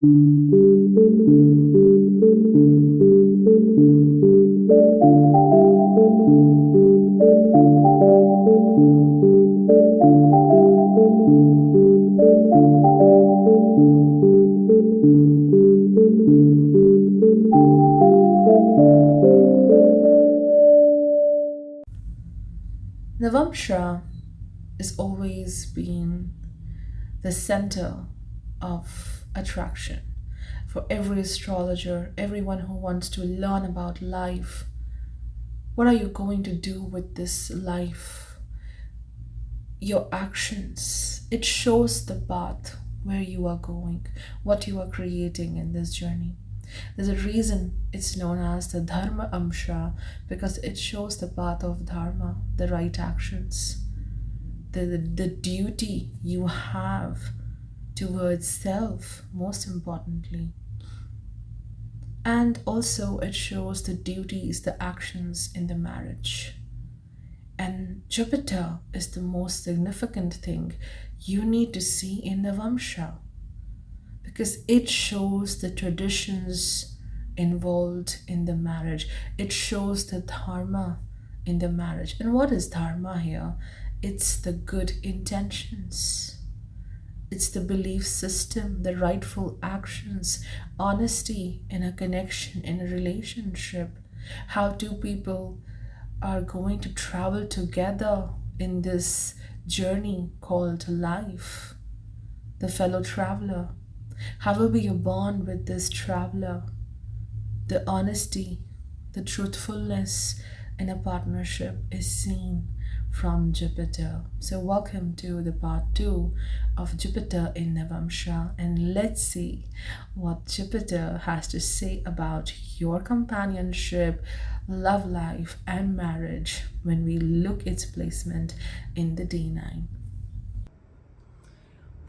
Navamsha is always been the center of attraction for every astrologer, everyone who wants to learn about life. What are you going to do with this life? Your actions, it shows the path where you are going, what you are creating in this journey. There's a reason it's known as the Dharma Amsha because it shows the path of Dharma, the right actions, the duty you have towards self, most importantly. And also, it shows the duties, the actions in the marriage. And Jupiter is the most significant thing you need to see in Navamsha because it shows the traditions involved in the marriage. It shows the dharma in the marriage. And what is dharma here? It's the good intentions. It's the belief system, the rightful actions, honesty in a connection, in a relationship, how two people are going to travel together in this journey called life, the fellow traveler. How will be your bond with this traveler? The honesty, the truthfulness in a partnership is seen from Jupiter. So, welcome to the part 2 of Jupiter in Navamsha, and let's see what Jupiter has to say about your companionship, love life, and marriage when we look its placement in the D9.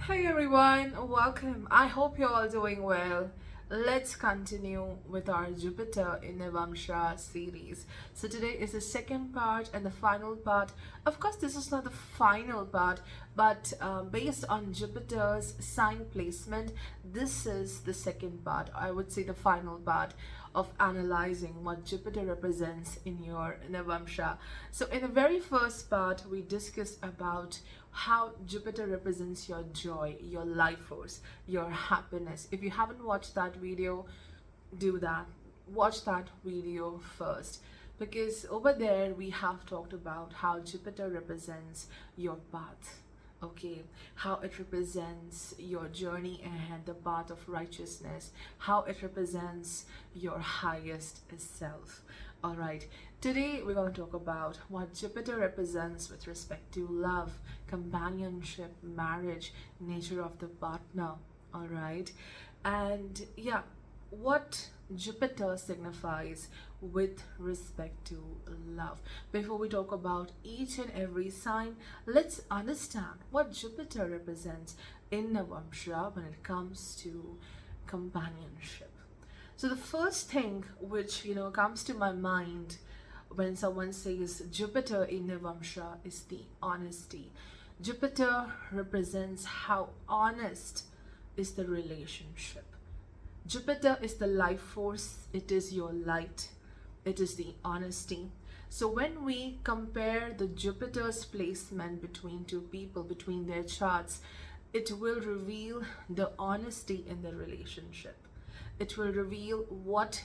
Hey everyone, welcome. I hope you're all doing well. Let's continue with our Jupiter in Navamsha series. So today is the second part and the final part. Of course, this is not the final part, but based on Jupiter's sign placement, this is the second part. I would say the final part of analyzing what Jupiter represents in your Navamsha. So in the very first part, we discussed about how Jupiter represents your joy, your life force, your happiness. If you haven't watched that video, do that. Watch that video first, because over there we have talked about how Jupiter represents your path. Okay, how it represents your journey ahead, the path of righteousness, how it represents your highest self. All right, today we're going to talk about what Jupiter represents with respect to love, companionship, marriage, nature of the partner. All right, and yeah, what Jupiter signifies with respect to love. Before we talk about each and every sign, let's understand what Jupiter represents in Navamsha when it comes to companionship. So the first thing which comes to my mind when someone says Jupiter in Navamsha is the honesty. Jupiter represents how honest is the relationship. Jupiter is the life force, it is your light, it is the honesty. So when we compare the Jupiter's placement between two people, between their charts, it will reveal the honesty in the relationship. It will reveal what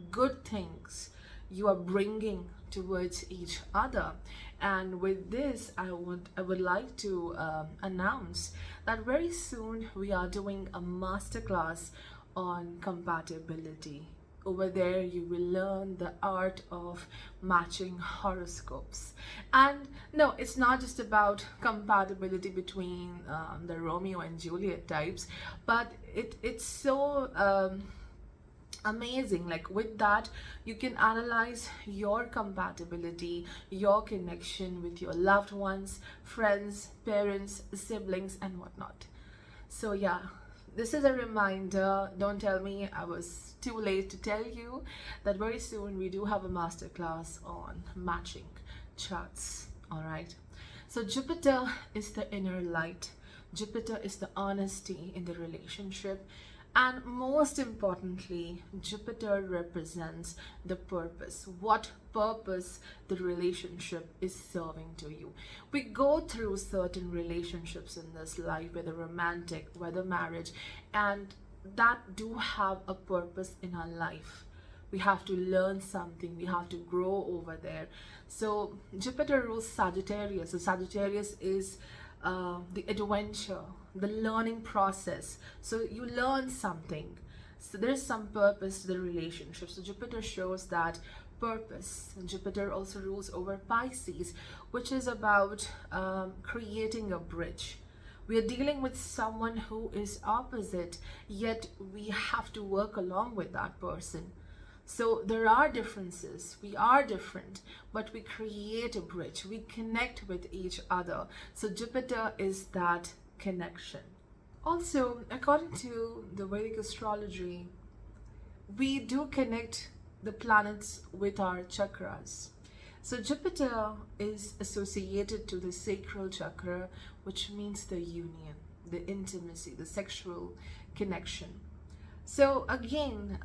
good things you are bringing towards each other. And with this, I would like to announce that very soon we are doing a masterclass on compatibility. Over there, you will learn the art of matching horoscopes. And no, it's not just about compatibility between the Romeo and Juliet types, but it's so amazing. Like with that, you can analyze your compatibility, your connection with your loved ones, friends, parents, siblings, and whatnot. So yeah, this is a reminder. Don't tell me I was too late to tell you that very soon we do have a masterclass on matching charts. All right. So Jupiter is the inner light. Jupiter is the honesty in the relationship. And most importantly, Jupiter represents the purpose. What purpose the relationship is serving to you. We go through certain relationships in this life, whether romantic, whether marriage, and that do have a purpose in our life. We have to learn something, we have to grow over there. So Jupiter rules Sagittarius. So Sagittarius is the adventure, the learning process. So you learn something. So there's some purpose to the relationship. So Jupiter shows that purpose. And Jupiter also rules over Pisces, which is about creating a bridge. We are dealing with someone who is opposite, yet we have to work along with that person. So there are differences, we are different, but we create a bridge, we connect with each other. So Jupiter is that connection. Also, according to the Vedic astrology, we do connect the planets with our chakras. So Jupiter is associated to the sacral chakra, which means the union, the intimacy, the sexual connection. So again,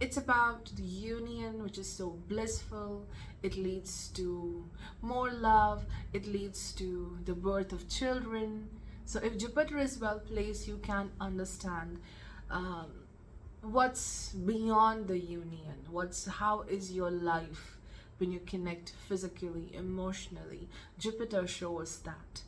it's about the union, which is so blissful. It leads to more love. It leads to the birth of children. So if Jupiter is well placed, you can understand what's beyond the union. How is your life when you connect physically, emotionally. Jupiter shows that.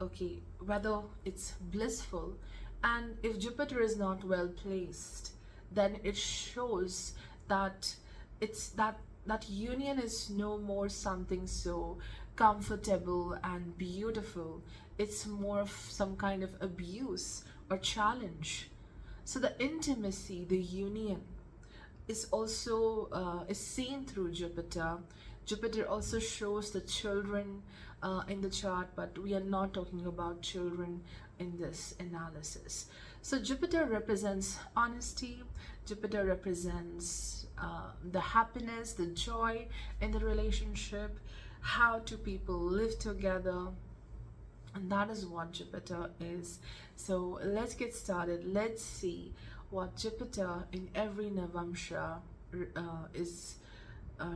Okay, whether it's blissful, and if Jupiter is not well placed, then it shows that that union is no more something so comfortable and beautiful. It's more of some kind of abuse or challenge. So the intimacy, the union is also is seen through Jupiter. Jupiter also shows the children in the chart, but we are not talking about children in this analysis. So Jupiter represents honesty. Jupiter represents the happiness, the joy in the relationship. How do people live together? And that is what Jupiter is. So let's get started. Let's see what Jupiter in every Navamsha is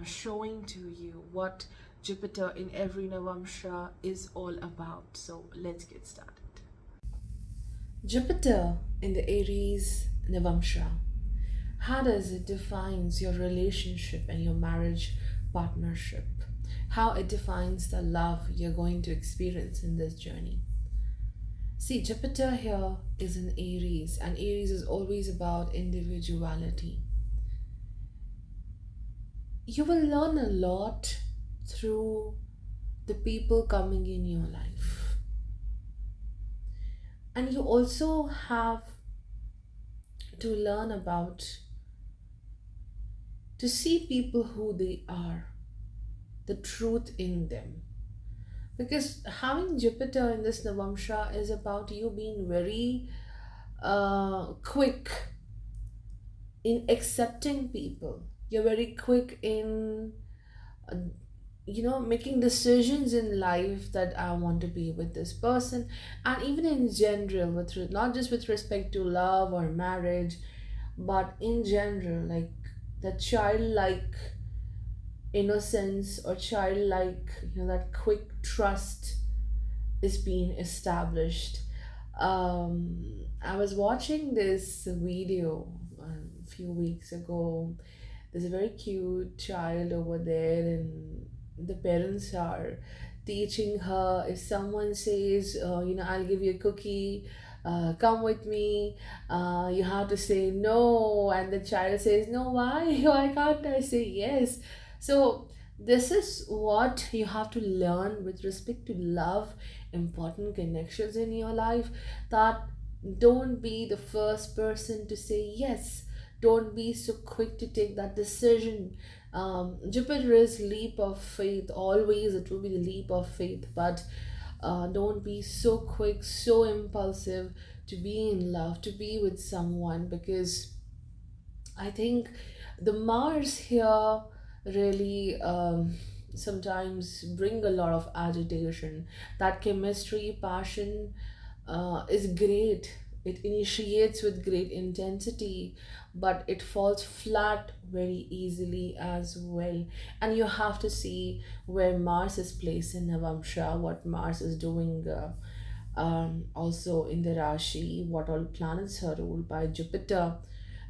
showing to you, what Jupiter in every Navamsha is all about. So let's get started. Jupiter in the Aries Navamsha. How does it defines your relationship and your marriage partnership? How it defines the love you're going to experience in this journey. See, Jupiter here is in Aries, and Aries is always about individuality. You will learn a lot through the people coming in your life. And you also have to learn about, to see people who they are, the truth in them. Because having Jupiter in this Navamsha is about you being very quick in accepting people. You're very quick in making decisions in life that I want to be with this person, and even in general, not just with respect to love or marriage, but in general, like the childlike innocence or childlike, that quick trust is being established. I was watching this video a few weeks ago. There's a very cute child over there, and the parents are teaching her, if someone says, I'll give you a cookie, come with me, you have to say no, and the child says, no, why can't I say yes? So this is what you have to learn with respect to love, important connections in your life, that don't be the first person to say yes. Don't be so quick to take that decision. Jupiter is leap of faith. Always it will be the leap of faith, but don't be so quick, so impulsive to be in love, to be with someone, because I think the Mars here really sometimes bring a lot of agitation. That chemistry, passion is great It initiates with great intensity, but it falls flat very easily as well. And you have to see where Mars is placed in Navamsha, what Mars is doing also in the Rashi, what all planets are ruled by Jupiter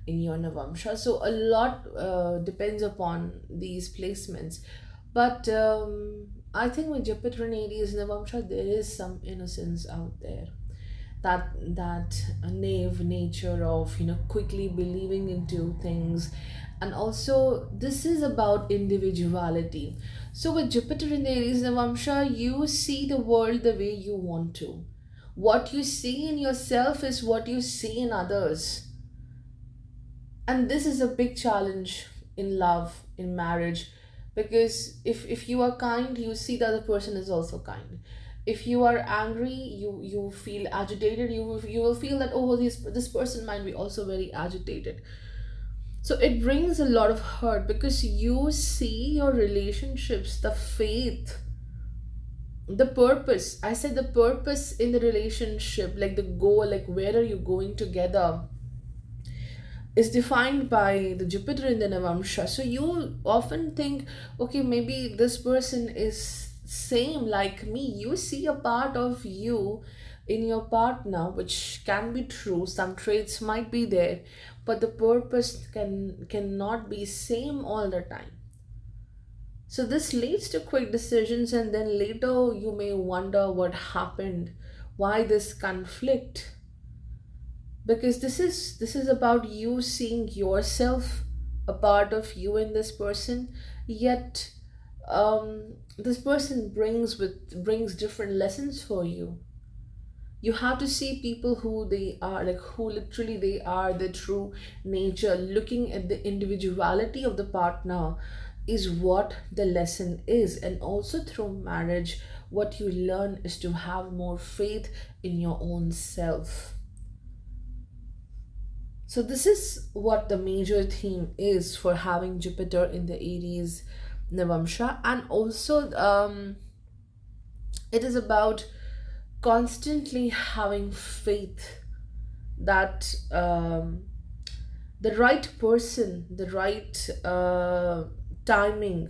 in your Navamsha. So a lot depends upon these placements. But I think with Jupiter in Aries Navamsha, there is some innocence out there. That naive nature of quickly believing into things, and also this is about individuality. So with Jupiter in Aries Navamsha, you see the world the way you want to. What you see in yourself is what you see in others. And this is a big challenge in love, in marriage, because if you are kind, you see the other person is also kind. If you are angry, you feel agitated, you will feel that, oh, this person might be also very agitated. So it brings a lot of hurt because you see your relationships, the faith, the purpose. I said the purpose in the relationship, like the goal, like where are you going together, is defined by the Jupiter in the Navamsha. So you often think, okay, maybe this person is same like me. You see a part of you in your partner, which can be true. Some traits might be there, but the purpose cannot be same all the time. So this leads to quick decisions, and then later you may wonder what happened, why this conflict, because this is about you seeing yourself, a part of you in this person. Yet this person brings different lessons for you. You have to see people who they are, like who literally they are, the true nature. Looking at the individuality of the partner is what the lesson is. And also through marriage, what you learn is to have more faith in your own self. So this is what the major theme is for having Jupiter in the Aries Navamsha. And also it is about constantly having faith that the right person, the right timing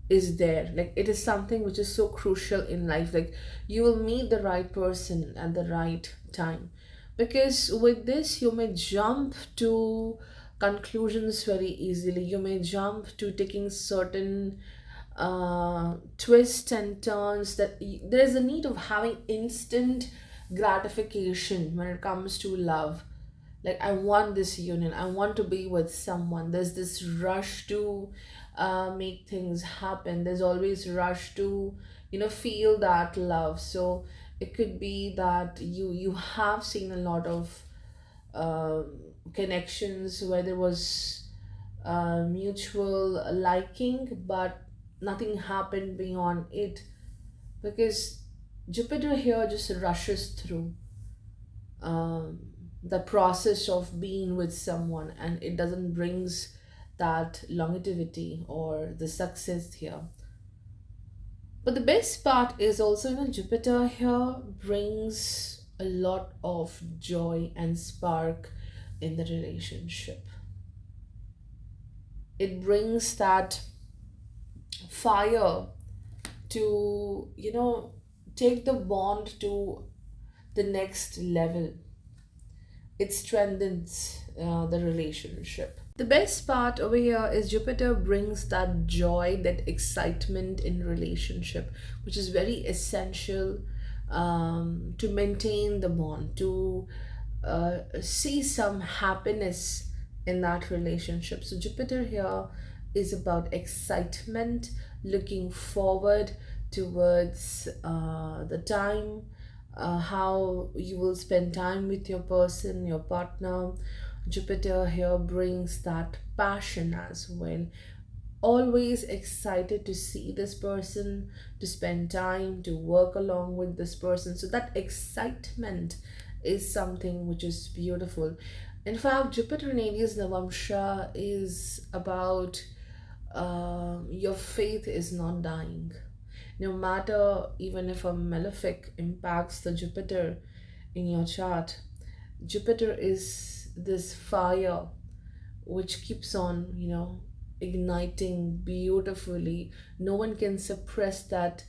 is there. Like it is something which is so crucial in life. Like you will meet the right person at the right time, because with this you may jump to conclusions very easily. You may jump to taking certain twists and turns, that there's a need of having instant gratification when it comes to love. Like I want this union, I want to be with someone. There's this rush to make things happen. There's always rush to feel that love. So it could be that you have seen a lot of connections where there was mutual liking, but nothing happened beyond it, because Jupiter here just rushes through um, the process of being with someone, and it doesn't brings that longevity or the success here. But the best part is also, Jupiter here brings a lot of joy and spark in the relationship. It brings that fire to, take the bond to the next level. It strengthens the relationship. The best part over here is Jupiter brings that joy, that excitement in relationship, which is very essential to maintain the bond, to see some happiness in that relationship. So Jupiter here is about excitement, looking forward towards the time, how you will spend time with your person, your partner. Jupiter here brings that passion as well. Always excited to see this person, to spend time, to work along with this person. So that excitement is something which is beautiful. In fact, Jupiter in Aries Navamsha is about your faith is not dying. No matter, even if a malefic impacts the Jupiter in your chart, Jupiter is this fire which keeps on, igniting beautifully. No one can suppress that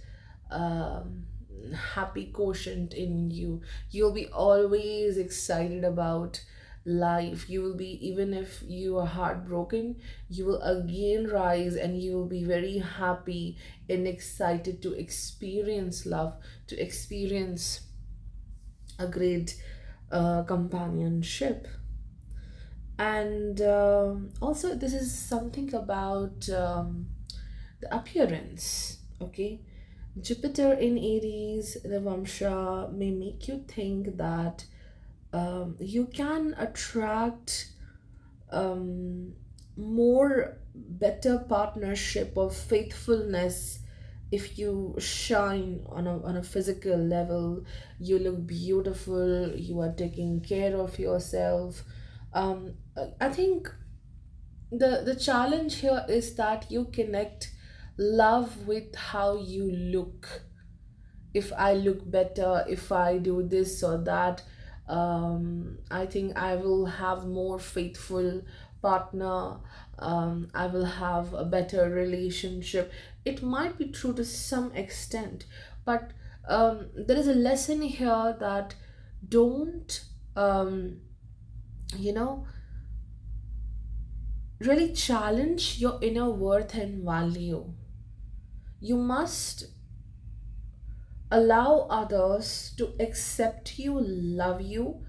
um, happy quotient in you. You'll be always excited about life. You will be, even if you are heartbroken, you will again rise and you will be very happy and excited to experience love, to experience a great companionship. And also, this is something about the appearance. Okay, Jupiter in Aries, Navamsha, may make you think that you can attract um, more better partnership of faithfulness if you shine on a physical level. You look beautiful, you are taking care of yourself. I think the challenge here is that you connect love with how you look. If I look better, if I do this or that, I think I will have more faithful partner. I will have a better relationship. It might be true to some extent, but there is a lesson here that don't um, you know really challenge your inner worth and value. You must allow others to accept you, love you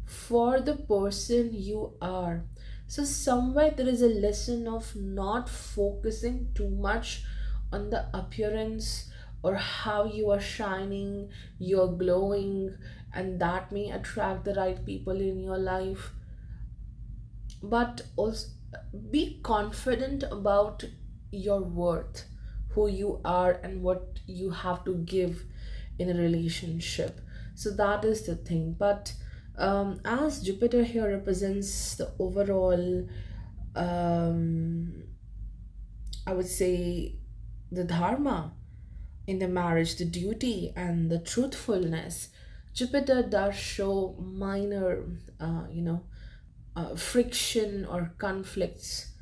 for the person you are. So, somewhere there is a lesson of not focusing too much on the appearance or how you are shining, you're glowing, and that may attract the right people in your life. But also be confident about your worth, who you are, and what you have to give in a relationship. So that is the thing. But as Jupiter here represents the overall, um, I would say, the dharma in the marriage, the duty and the truthfulness, Jupiter does show minor, friction or conflicts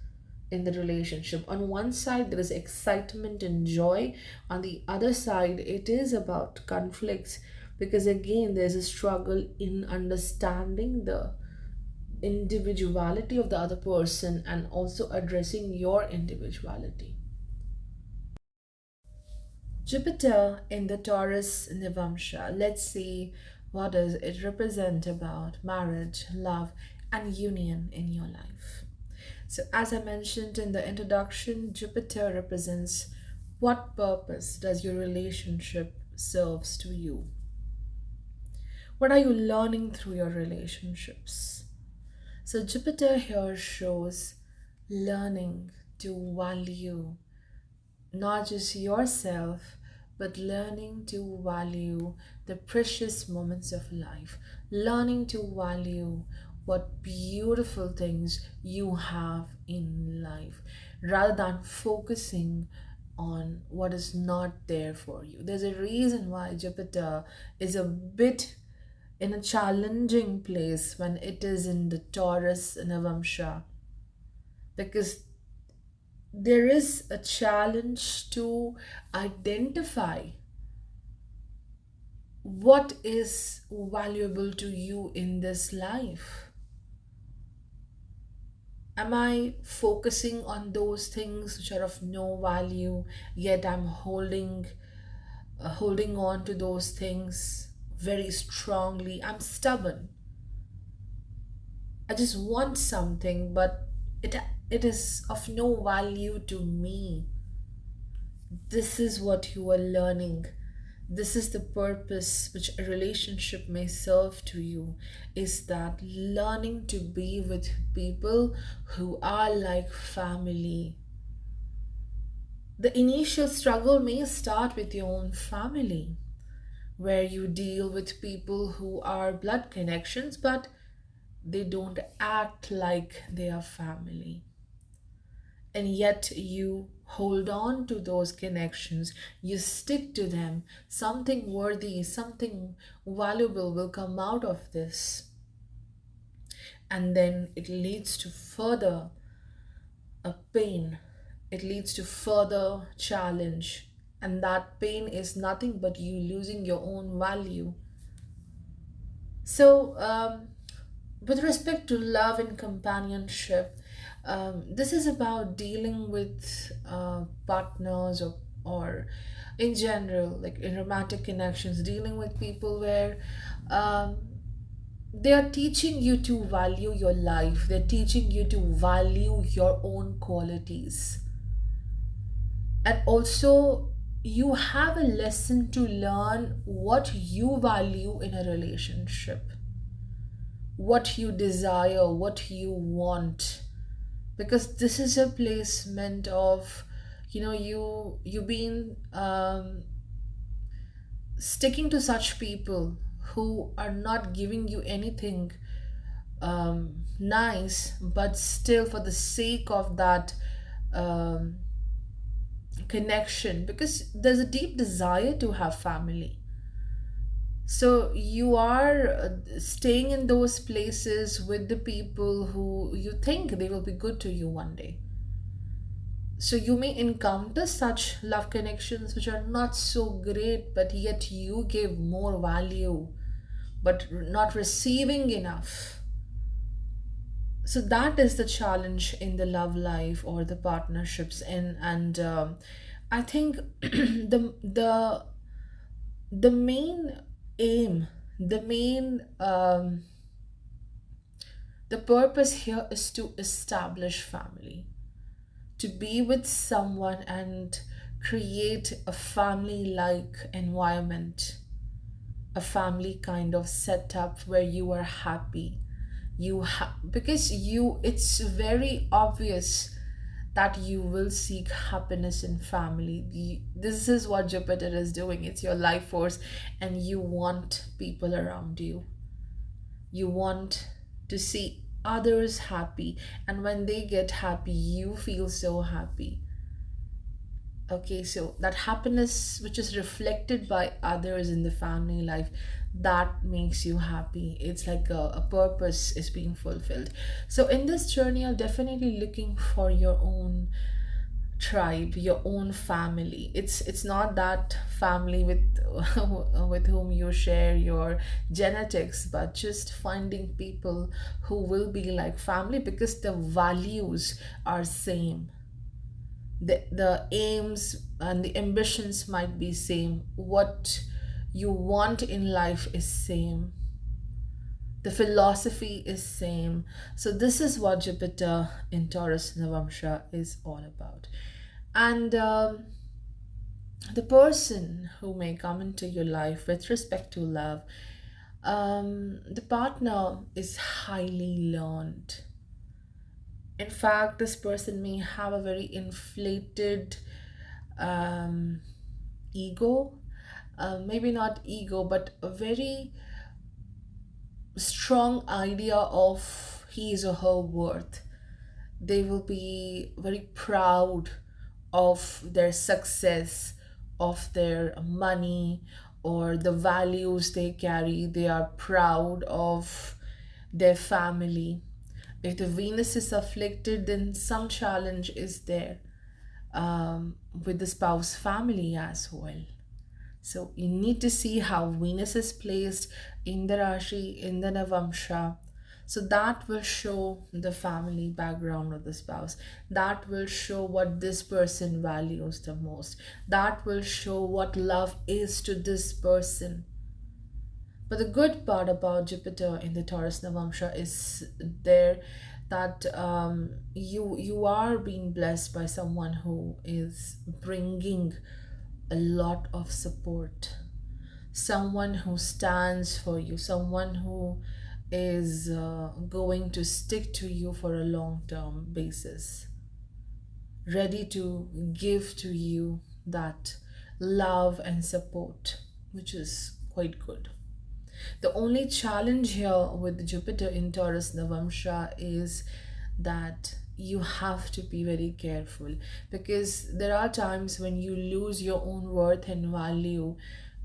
in the relationship. On one side, there is excitement and joy. On the other side, it is about conflicts, because again, there's a struggle in understanding the individuality of the other person and also addressing your individuality. Jupiter in the Taurus Navamsha. Let's see, what does it represent about marriage, love, and union in your life. So, as I mentioned in the introduction, Jupiter represents what purpose does your relationship serves to you? What are you learning through your relationships? So, Jupiter here shows learning to value not just yourself, but learning to value the precious moments of life, learning to value what beautiful things you have in life rather than focusing on what is not there for you. There's a reason why Jupiter is a bit in a challenging place when it is in the Taurus Navamsha, because there is a challenge to identify what is valuable to you in this life. Am I focusing on those things which are of no value, yet I'm holding on to those things very strongly? I'm stubborn. I just want something, but it is of no value to me. This is what you are learning. This is the purpose which a relationship may serve to you, is that learning to be with people who are like family. The initial struggle may start with your own family, where you deal with people who are blood connections, but they don't act like they are family. And yet you hold on to those connections, you stick to them. Something worthy, something valuable will come out of this. and then it leads to further a pain, it leads to further challenge, and that pain is nothing but you losing your own value. So with respect to love and companionship, this is about dealing with partners, or in general, like in romantic connections, dealing with people where um, they are teaching you to value your life, they're teaching you to value your own qualities, and also you have a lesson to learn what you value in a relationship, what you desire, what you want, because this is a placement of, you being sticking to such people who are not giving you anything nice, but still for the sake of that um, connection, because there's a deep desire to have family. So you are staying in those places with the people who you think they will be good to you one day. So you may encounter such love connections which are not so great, but yet you give more value, but not receiving enough. So that is the challenge in the love life or the partnerships. And I think the main aim, the purpose here is to establish family, to be with someone and create a family like environment, a family kind of setup where you are happy. Because it's very obvious that you will seek happiness in family. This is what Jupiter is doing. It's your life force, and you want people around you. You want to see others happy, and when they get happy, you feel so happy. Okay, so that happiness which is reflected by others in the family life, that makes you happy. It's like a purpose is being fulfilled. So in this journey, you're definitely looking for your own tribe, your own family. It's not that family with with whom you share your genetics, but just finding people who will be like family, because the values are same, the aims and the ambitions might be same, what you want in life is same, the philosophy is same. So this is what Jupiter in Taurus Navamsha is all about. And the person who may come into your life with respect to love, the partner is highly learned. In fact, this person may have a very inflated um, ego, maybe not ego, but a very strong idea of his or her worth. They will be very proud of their success, of their money, or the values they carry. They are proud of their family. If the Venus is afflicted, then some challenge is there with the spouse family as well. So you need to see how Venus is placed in the Rashi, in the Navamsha. So that will show the family background of the spouse. That will show what this person values the most. That will show what love is to this person. But the good part about Jupiter in the Taurus Navamsha is there that you are being blessed by someone who is bringing a lot of support, someone who stands for you, someone who is going to stick to you for a long-term basis, ready to give to you that love and support, which is quite good. The only challenge here with Jupiter in Taurus Navamsha is that you have to be very careful, because there are times when you lose your own worth and value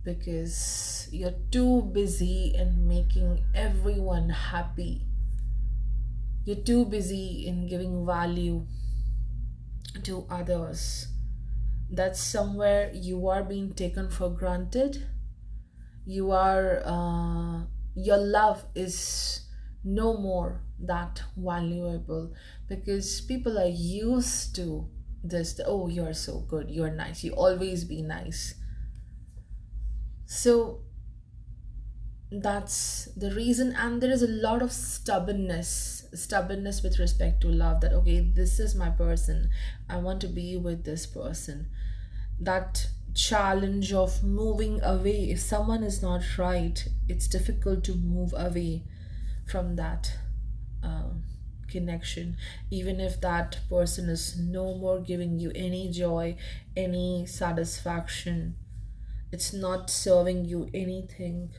because you're too busy in making everyone happy. You're too busy in giving value to others. That's somewhere you are being taken for granted. You are, your love is no more that valuable because people are used to this. Oh, you're so good, you're nice, you always be nice. So that's the reason, and there is a lot of stubbornness with respect to love, that okay, this is my person, I want to be with this person. That challenge of moving away, if someone is not right, it's difficult to move away from that uh, connection, even if that person is no more giving you any joy, any satisfaction, it's not serving you anything.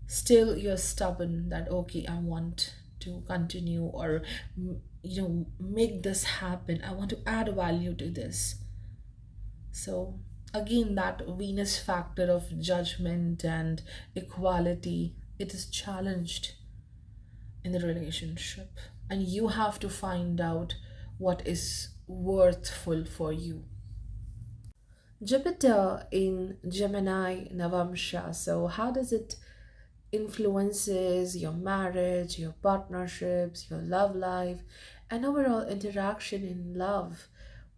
Still you're stubborn that okay, I want to continue, or make this happen, I want to add value to this. So again, that Venus factor of judgment and equality, it is challenged in the relationship, and you have to find out what is worthful for you. Jupiter in Gemini Navamsha. So how does it influences your marriage, your partnerships, your love life, and overall interaction in love,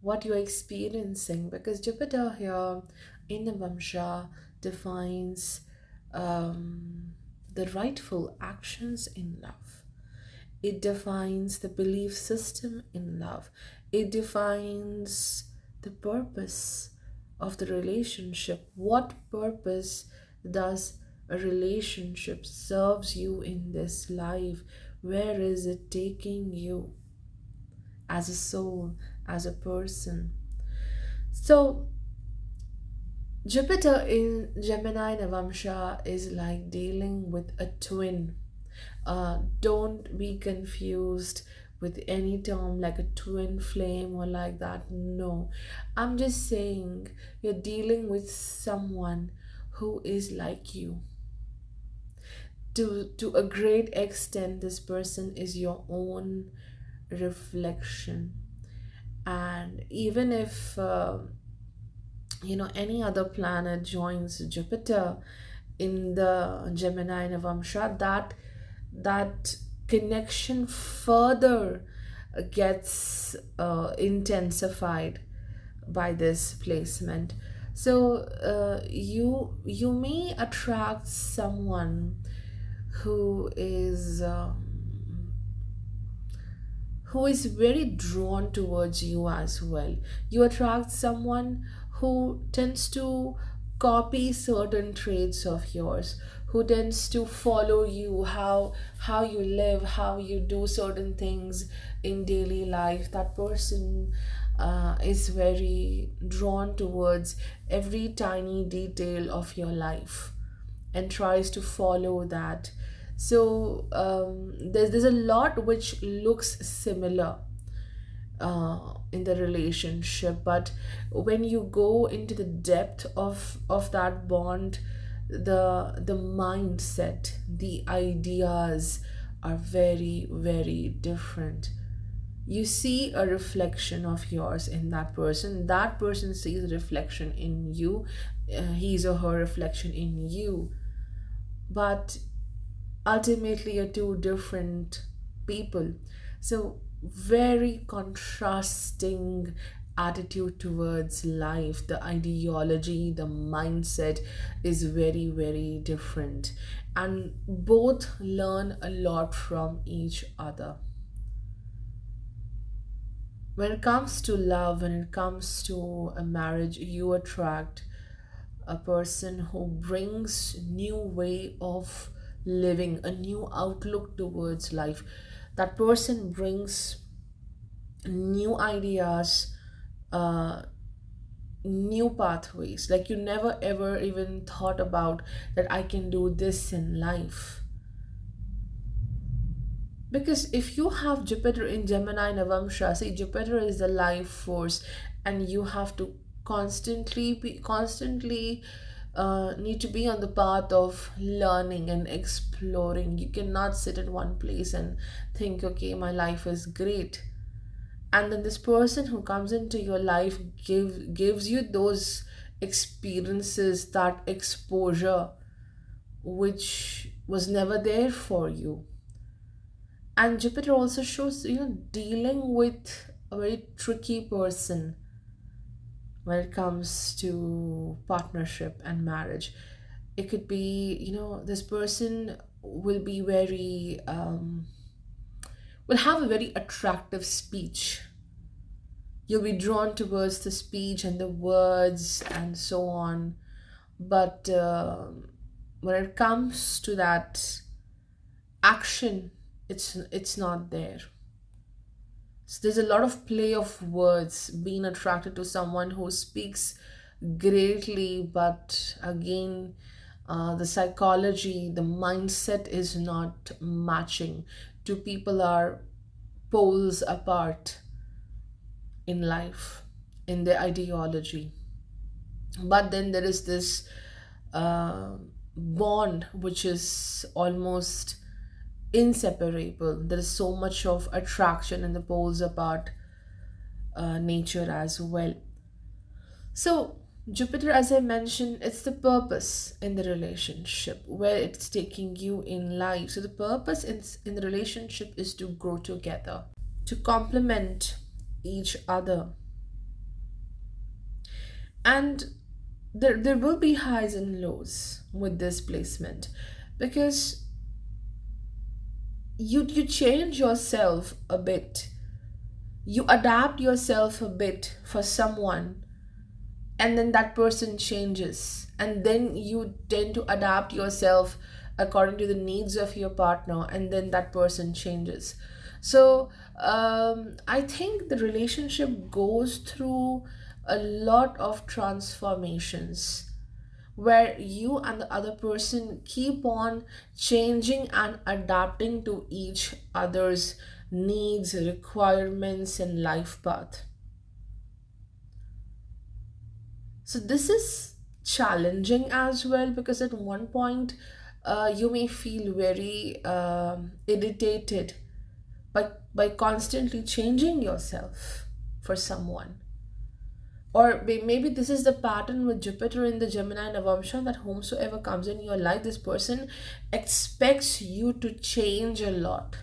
what you're experiencing? Because Jupiter here in the Vamsha defines the rightful actions in love. It defines the belief system in love. It defines the purpose of the relationship. What purpose does a relationship serves you in this life? Where is it taking you as a soul, as a person? So Jupiter in Gemini Navamsha is like dealing with a twin. Don't be confused with any term like a twin flame or like that. No, I'm just saying you're dealing with someone who is like you. To a great extent, this person is your own reflection. And even if any other planet joins Jupiter in the Gemini Navamsha, that connection further gets intensified by this placement. So you may attract someone who is very drawn towards you as well. You attract someone who tends to copy certain traits of yours, who tends to follow you, how you live, how you do certain things in daily life. That person is very drawn towards every tiny detail of your life and tries to follow that. So there's a lot which looks similar in the relationship, but when you go into the depth of that bond, the mindset, the ideas are very, very different. You see a reflection of yours in that person sees a reflection in you, his or her reflection in you, but ultimately you're two different people. So very contrasting attitude towards life, the ideology, the mindset is very, very different, and both learn a lot from each other. When it comes to love, when it comes to a marriage, you attract a person who brings new way of living, a new outlook towards life. That person brings new ideas, uh, new pathways, like you never ever even thought about that I can do this in life. Because if you have Jupiter in Gemini Navamsha, see, Jupiter is the life force, and you have to constantly need to be on the path of learning and exploring. You cannot sit at one place and think, okay, my life is great. And then this person who comes into your life gives you those experiences, that exposure, which was never there for you. And Jupiter also shows, dealing with a very tricky person when it comes to partnership and marriage. It could be, this person will be very, will have a very attractive speech. You'll be drawn towards the speech and the words and so on. But when it comes to that action, it's not there. So there's a lot of play of words, being attracted to someone who speaks greatly, but again, the psychology, the mindset is not matching. Two people are poles apart in life, in their ideology. But then there is this bond which is almost inseparable. There is so much of attraction in the poles apart nature as well. So Jupiter, as I mentioned, it's the purpose in the relationship, where it's taking you in life. So the purpose in the relationship is to grow together, to complement each other. And there will be highs and lows with this placement, because you change yourself a bit, you adapt yourself a bit for someone, and then that person changes, and then you tend to adapt yourself according to the needs of your partner, and then that person changes. So I think the relationship goes through a lot of transformations, where you and the other person keep on changing and adapting to each other's needs, requirements, and life path. So this is challenging as well, because at one point you may feel very irritated by constantly changing yourself for someone. Or maybe this is the pattern with Jupiter in the Gemini Navamsha, that whomsoever comes in your life, this person expects you to change a lot.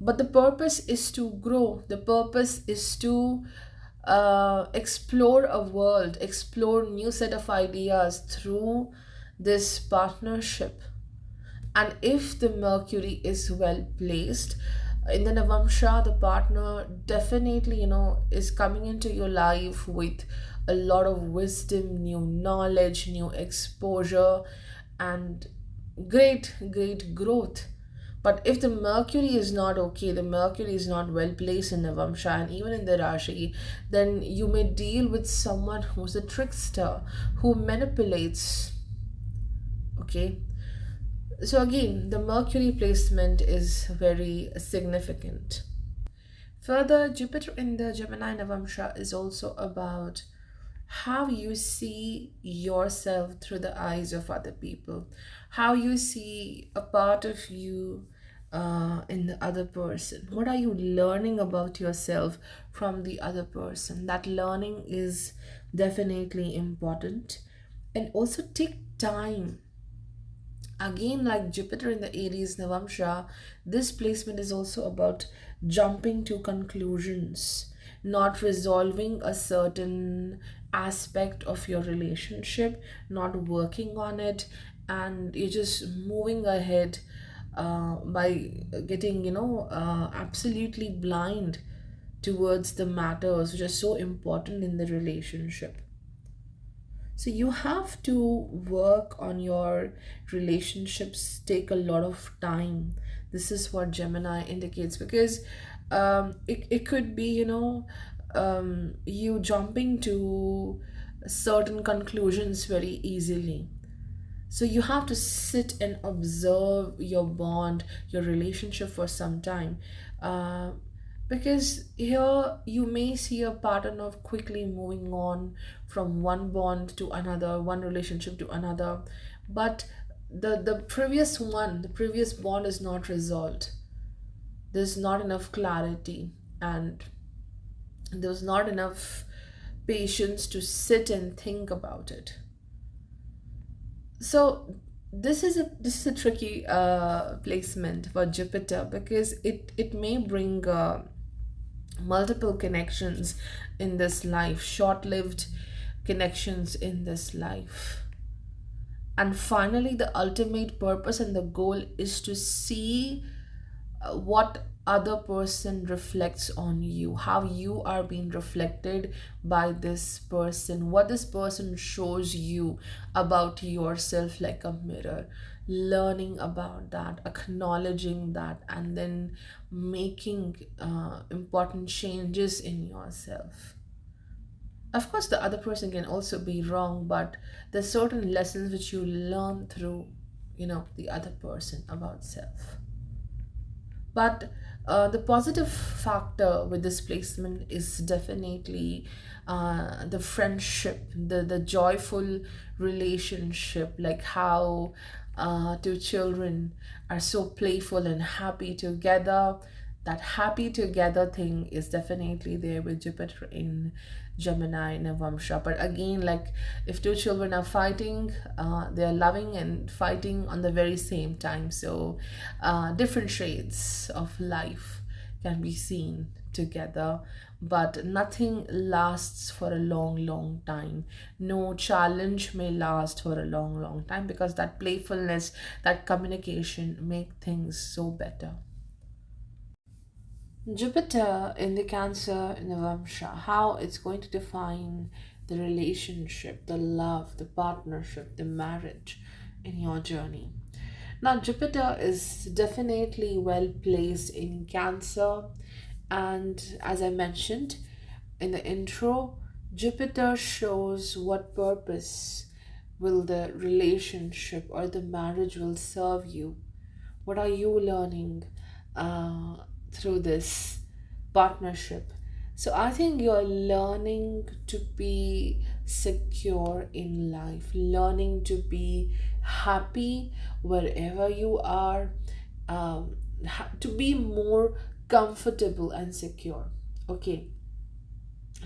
But the purpose is to grow. The purpose is to explore a world, explore new set of ideas through this partnership. And if the Mercury is well placed in the Navamsha, the partner definitely, is coming into your life with a lot of wisdom, new knowledge, new exposure, and great growth. But if the Mercury is not okay, the Mercury is not well placed in Navamsha and even in the Rashi, then you may deal with someone who's a trickster, who manipulates. Okay. So again, the Mercury placement is very significant. Further, Jupiter in the Gemini Navamsha is also about how you see yourself through the eyes of other people, how you see a part of you in the other person. What are you learning about yourself from the other person? That learning is definitely important. And also take time. Again, like Jupiter in the Aries Navamsha, this placement is also about jumping to conclusions, not resolving a certain aspect of your relationship, not working on it, and you're just moving ahead by getting, absolutely blind towards the matters which are so important in the relationship. So you have to work on your relationships, take a lot of time. This is what Gemini indicates, because it could be, you jumping to certain conclusions very easily. So you have to sit and observe your bond, your relationship for some time. Because here you may see a pattern of quickly moving on from one bond to another, one relationship to another, but the previous bond is not resolved. There's not enough clarity, and there's not enough patience to sit and think about it. So this is a tricky placement for Jupiter, because it may bring multiple connections in this life, short-lived connections in this life. And finally, the ultimate purpose and the goal is to see what other person reflects on you, how you are being reflected by this person, what this person shows you about yourself, like a mirror. Learning about that, acknowledging that, and then making important changes in yourself. Of course, the other person can also be wrong, but there's certain lessons which you learn through, the other person about self. But the positive factor with this placement is definitely the friendship, the joyful relationship, like how two children are so playful and happy together. That happy together thing is definitely there with Jupiter in Gemini, Navamsha. But again, like, if two children are fighting, they are loving and fighting on the very same time. So different shades of life can be seen together, but nothing lasts for a long time. No challenge may last for a long time, because that playfulness, that communication make things so better. Jupiter in the Cancer Navamsha, how it's going to define the relationship, the love, the partnership, the marriage in your journey. Now, Jupiter is definitely well placed in Cancer, and as I mentioned in the intro, Jupiter shows what purpose will the relationship or the marriage will serve you. What are you learning uh, through this partnership? So I think you're learning to be secure in life, learning to be happy wherever you are, to be more comfortable and secure. Okay,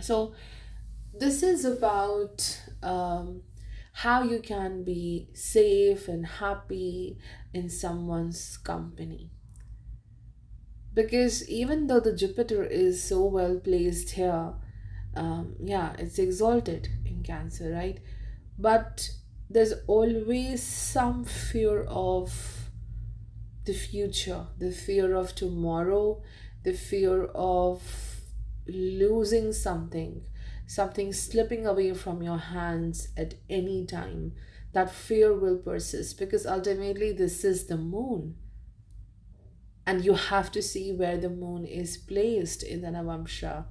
so this is about how you can be safe and happy in someone's company. Because even though the Jupiter is so well placed here, yeah, it's exalted in Cancer, right? But there's always some fear of the future, the fear of tomorrow, the fear of losing something, something slipping away from your hands at any time. That fear will persist, because ultimately this is the moon, and you have to see where the moon is placed in the Navamsha.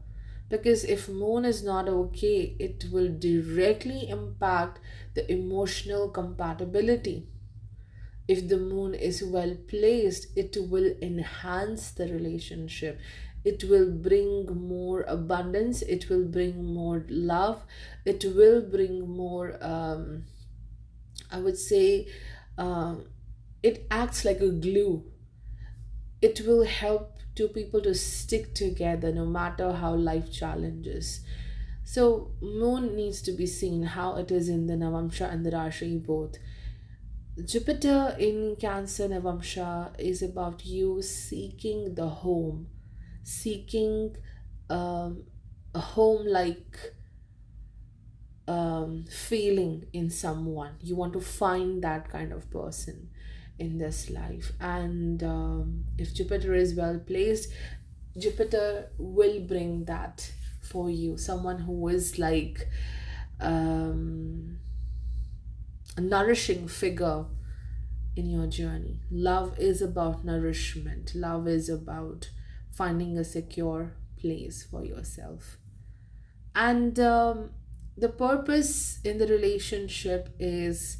Because if moon is not okay, it will directly impact the emotional compatibility. If the moon is well placed, it will enhance the relationship. It will bring more abundance, it will bring more love, it will bring more, I would say, um, it acts like a glue. It will help two people to stick together no matter how life challenges. So moon needs to be seen how it is in the Navamsha and the Rashi both. Jupiter in Cancer Navamsha is about you seeking the home, seeking um, a home like feeling in someone. You want to find that kind of person in this life. And if Jupiter is well placed, Jupiter will bring that for you. Someone who is like um, a nourishing figure in your journey. Love is about nourishment, love is about finding a secure place for yourself. And the purpose in the relationship is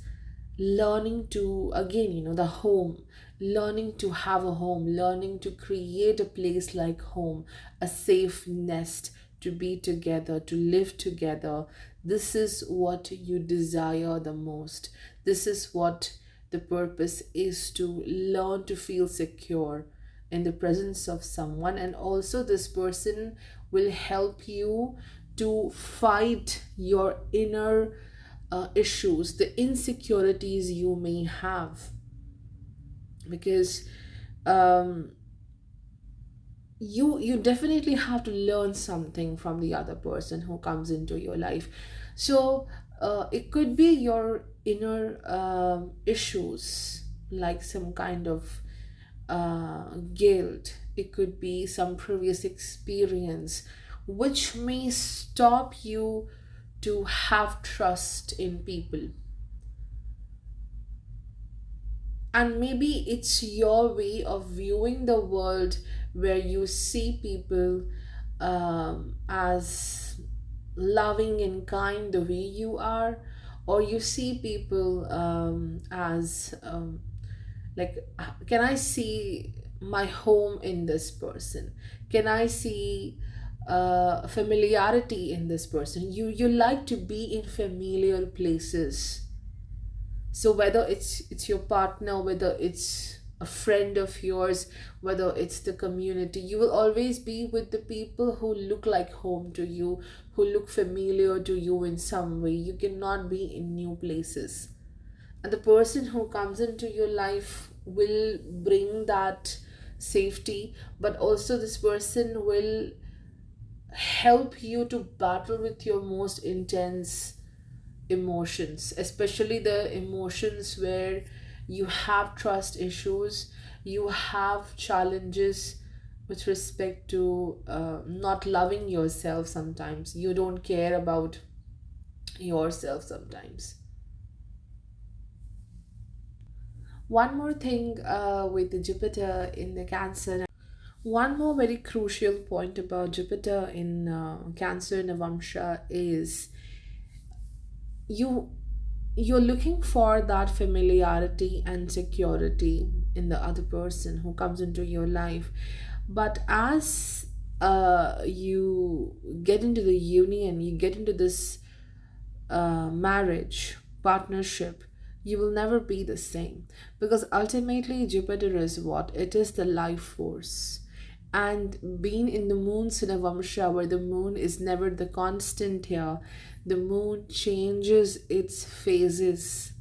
learning to, again, the home. learning to have a home, learning to create a place like home, a safe nest, to be together, to live together. This is what you desire the most. This is what the purpose is, to learn to feel secure in the presence of someone. And also, this person will help you to fight your inner issues, the insecurities you may have. Because um, you definitely have to learn something from the other person who comes into your life. So it could be your inner issues, like some kind of guilt. It could be some previous experience which may stop you to have trust in people. And maybe it's your way of viewing the world, where you see people as loving and kind the way you are, or you see people as like, can I see my home in this person? Can I see familiarity in this person? You like to be in familiar places. So whether it's your partner, whether it's a friend of yours, whether it's the community, you will always be with the people who look like home to you, who look familiar to you in some way. You cannot be in new places. And the person who comes into your life will bring that safety, but also this person will help you to battle with your most intense emotions, especially the emotions where you have trust issues, you have challenges with respect to not loving yourself. Sometimes you don't care about yourself sometimes. One more thing with the Jupiter in the Cancer. One more very crucial point about Jupiter in Cancer Navamsha is you you're looking for that familiarity and security in the other person who comes into your life. But as you get into the union, you get into this marriage partnership, you will never be the same, because ultimately Jupiter is what it is, the life force. And being in the moon's Navamsha, where the moon is never the constant here, the moon changes its phases,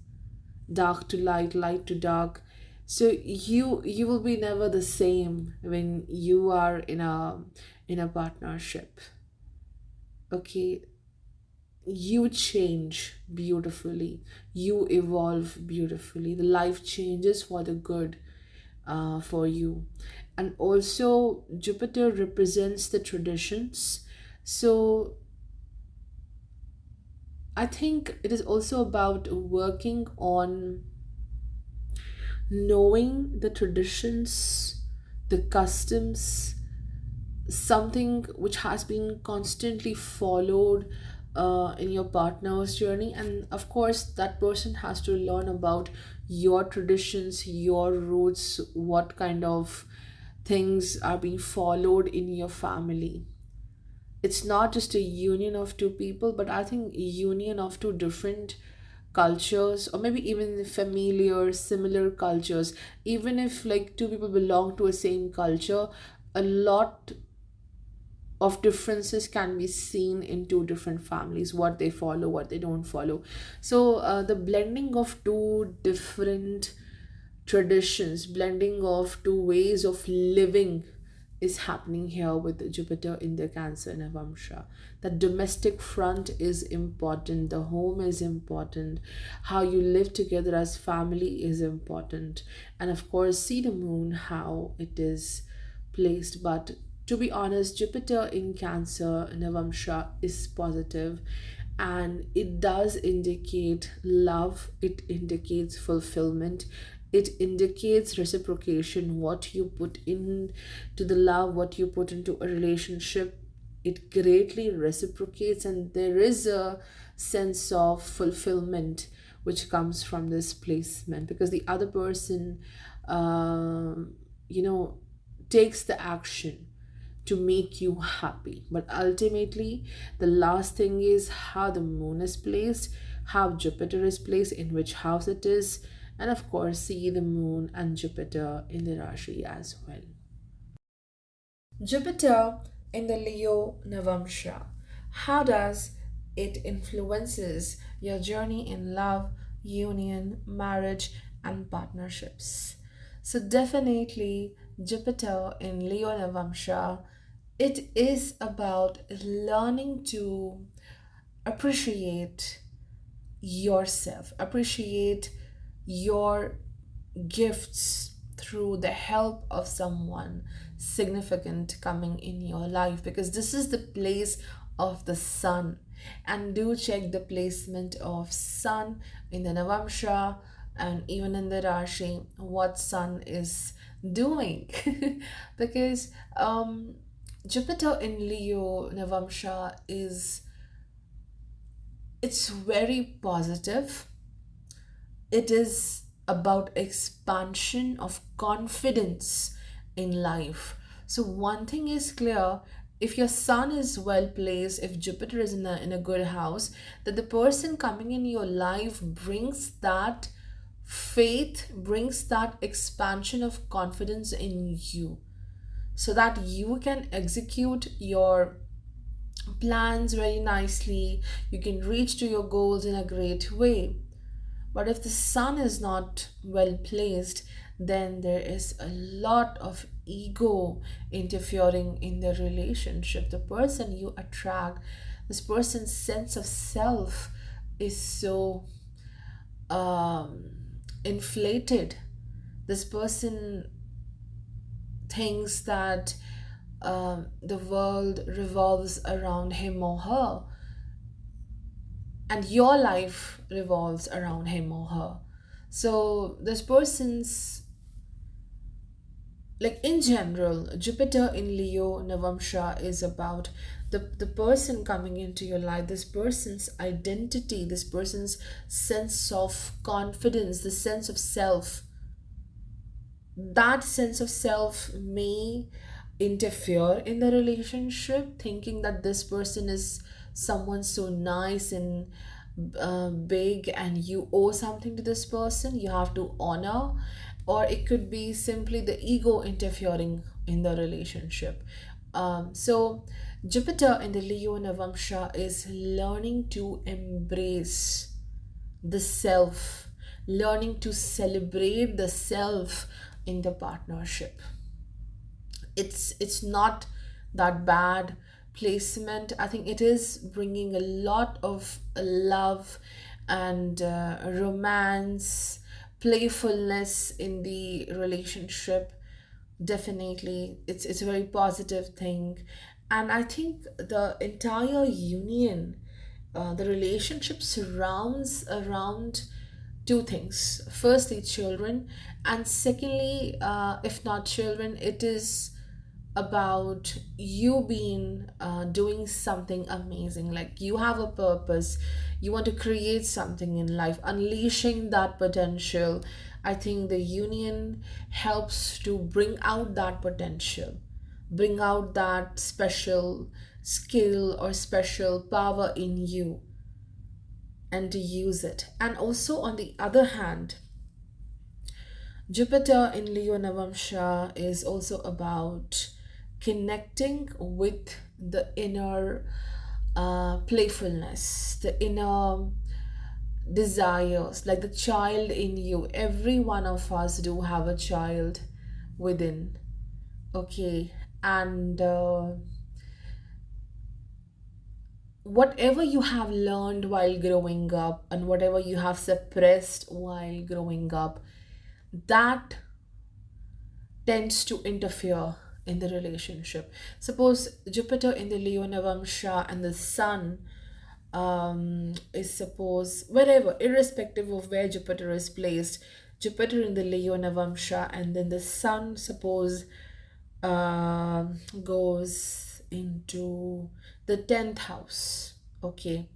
dark to light, light to dark. So you will be never the same when you are in a partnership. Okay, you change beautifully, you evolve beautifully, the life changes for the good for you. And also Jupiter represents the traditions. So I think it is also about working on knowing the traditions, the customs, something which has been constantly followed in your partner's journey. And of course, that person has to learn about your traditions, your roots, what kind of things are being followed in your family. It's not just a union of two people, but I think a union of two different cultures, or maybe even familiar similar cultures. Even if like two people belong to a same culture, a lot of differences can be seen in two different families, what they follow, what they don't follow. So the blending of two different traditions, blending of two ways of living is happening here with Jupiter in the Cancer Navamsha. The domestic front is important, the home is important, how you live together as family is important, and of course, see the moon, how it is placed. But to be honest, Jupiter in Cancer Navamsha is positive, and it does indicate love, it indicates fulfillment, it indicates reciprocation. What you put into the love, what you put into a relationship, it greatly reciprocates, and there is a sense of fulfillment which comes from this placement, because the other person um, you know, takes the action to make you happy. But ultimately, the last thing is how the moon is placed, how Jupiter is placed, in which house it is, and of course, see the moon and Jupiter in the Rashi as well. Jupiter in the Leo Navamsha. How does it influences your journey in love, union, marriage, and partnerships? So definitely Jupiter in Leo Navamsha, it is about learning to appreciate yourself, appreciate your gifts through the help of someone significant coming in your life, because this is the place of the sun. And do check the placement of sun in the Navamsha and even in the Rashi, what sun is doing. Because Jupiter in Leo Navamsha is, it's very positive. It is about expansion of confidence in life. So one thing is clear, if your sun is well placed, if Jupiter is in a good house, that the person coming in your life brings that faith, brings that expansion of confidence in you, so that you can execute your plans very nicely, you can reach to your goals in a great way. But if the sun is not well placed, then there is a lot of ego interfering in the relationship. The person you attract, this person's sense of self is so um, inflated. This person thinks that the world revolves around him or her, and your life revolves around him or her. So this person's, like in general, Jupiter in Leo Navamsha is about the person coming into your life, this person's identity, this person's sense of confidence, the sense of self. That sense of self may interfere in the relationship, thinking that this person is someone so nice and big, and you owe something to this person, you have to honor. Or it could be simply the ego interfering in the relationship. So Jupiter in the Leo Navamsha is learning to embrace the self, learning to celebrate the self in the partnership. It's not that bad placement. I think it is bringing a lot of love and romance, playfulness in the relationship. Definitely it's a very positive thing. And I think the entire union, the relationship surrounds around two things: firstly children, and secondly, if not children, it is about you being doing something amazing. Like you have a purpose, you want to create something in life, unleashing that potential. I think the union helps to bring out that potential, bring out that special skill or special power in you, and to use it. And also on the other hand, Jupiter in Leo Navamsha is also about connecting with the inner playfulness, the inner desires, like the child in you. Every one of us do have a child within, okay? And whatever you have learned while growing up and whatever you have suppressed while growing up, that tends to interfere in the relationship. Suppose Jupiter in the Leo Navamsha and the Sun is, suppose, wherever, irrespective of where Jupiter is placed, Jupiter in the Leo Navamsha, and then the Sun, suppose, goes into the 10th house. Okay,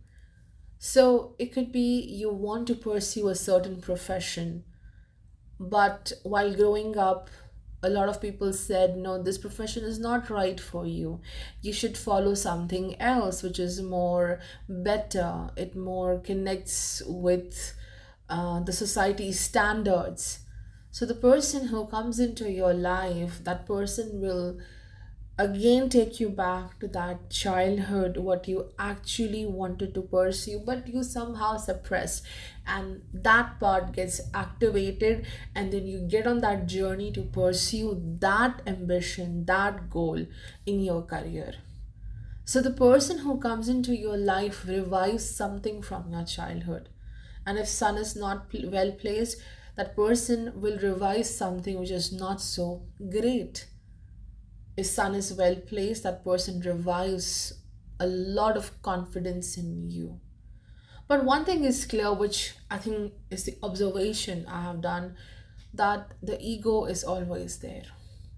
so it could be you want to pursue a certain profession, But while growing up, a lot of people said, no, this profession is not right for you. You should follow something else, which is more better. It more connects with the society's standards. So the person who comes into your life, that person will again take you back to that childhood, what you actually wanted to pursue but you somehow suppressed, and that part gets activated, and then you get on that journey to pursue that ambition, that goal in your career. So the person who comes into your life revives something from your childhood, and if sun is not well placed, that person will revive something which is not so great. If sun is well placed, that person revives a lot of confidence in you. But one thing is clear, which I think is the observation I have done, that the ego is always there.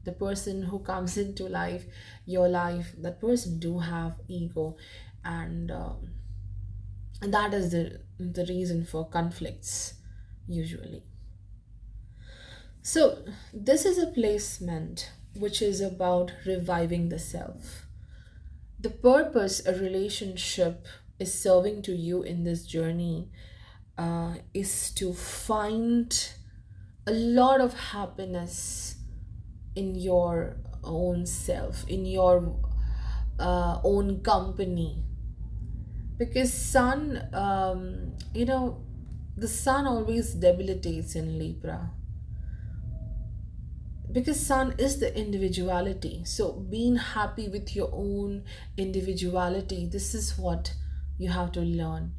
The person who comes into life, your life, that person do have ego, and that is the reason for conflicts usually. So, this is a placement which is about reviving the self. The purpose a relationship is serving to you in this journey is to find a lot of happiness in your own self, in your own company. Because sun, the sun always debilitates in Libra, because sun is the individuality. So being happy with your own individuality, this is what you have to learn.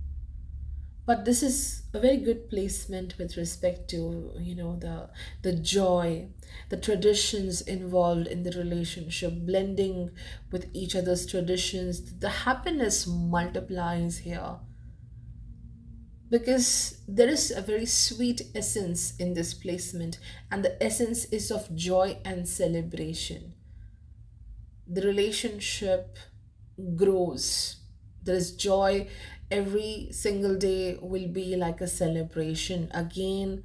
But this is a very good placement with respect to the joy, the traditions involved in the relationship, blending with each other's traditions. The happiness multiplies here, because there is a very sweet essence in this placement, and the essence is of joy and celebration. The relationship grows, there is joy. Every single day will be like a celebration. Again,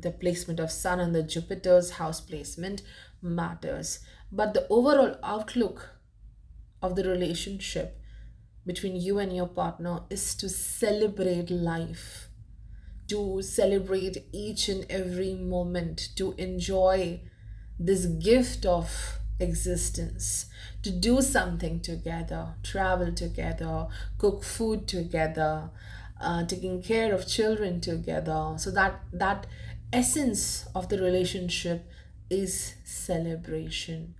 the placement of sun and the Jupiter's house placement matters, but the overall outlook of the relationship between you and your partner is to celebrate life, to celebrate each and every moment, to enjoy this gift of existence, to do something together, travel together, cook food together, taking care of children together. So that essence of the relationship is celebration.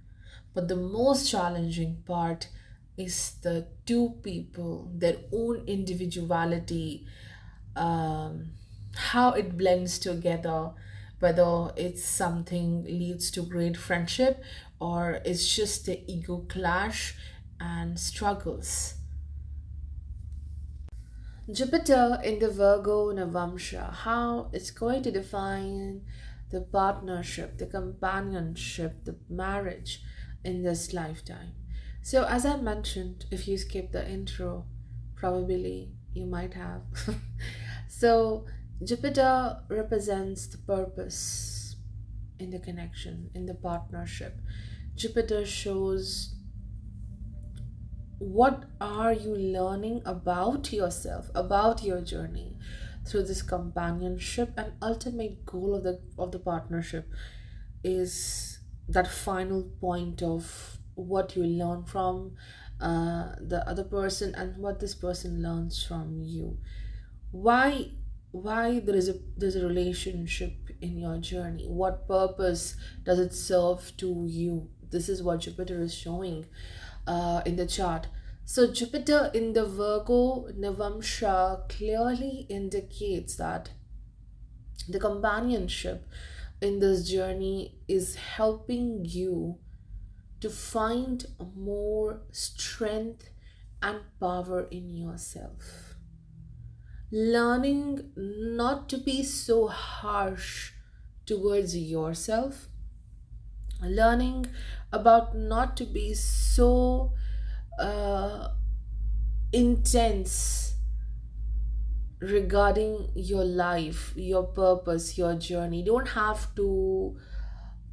But the most challenging part is the two people, their own individuality, how it blends together, whether it's something leads to great friendship or it's just the ego clash and struggles. Jupiter in the Virgo Navamsha, how it's going to define the partnership, the companionship, the marriage in this lifetime. So, as I mentioned, if you skip the intro, probably you might have. So, Jupiter represents the purpose in the connection, in the partnership. Jupiter shows what are you learning about yourself, about your journey through this companionship. And ultimate goal of the partnership is that final point of what you learn from the other person and what this person learns from you. Why there's a relationship in your journey? What purpose does it serve to you? This is what Jupiter is showing in the chart. So Jupiter in the Virgo Navamsha clearly indicates that the companionship in this journey is helping you to find more strength and power in yourself. Learning not to be so harsh towards yourself, learning about not to be so intense regarding your life, your purpose, your journey. You don't have to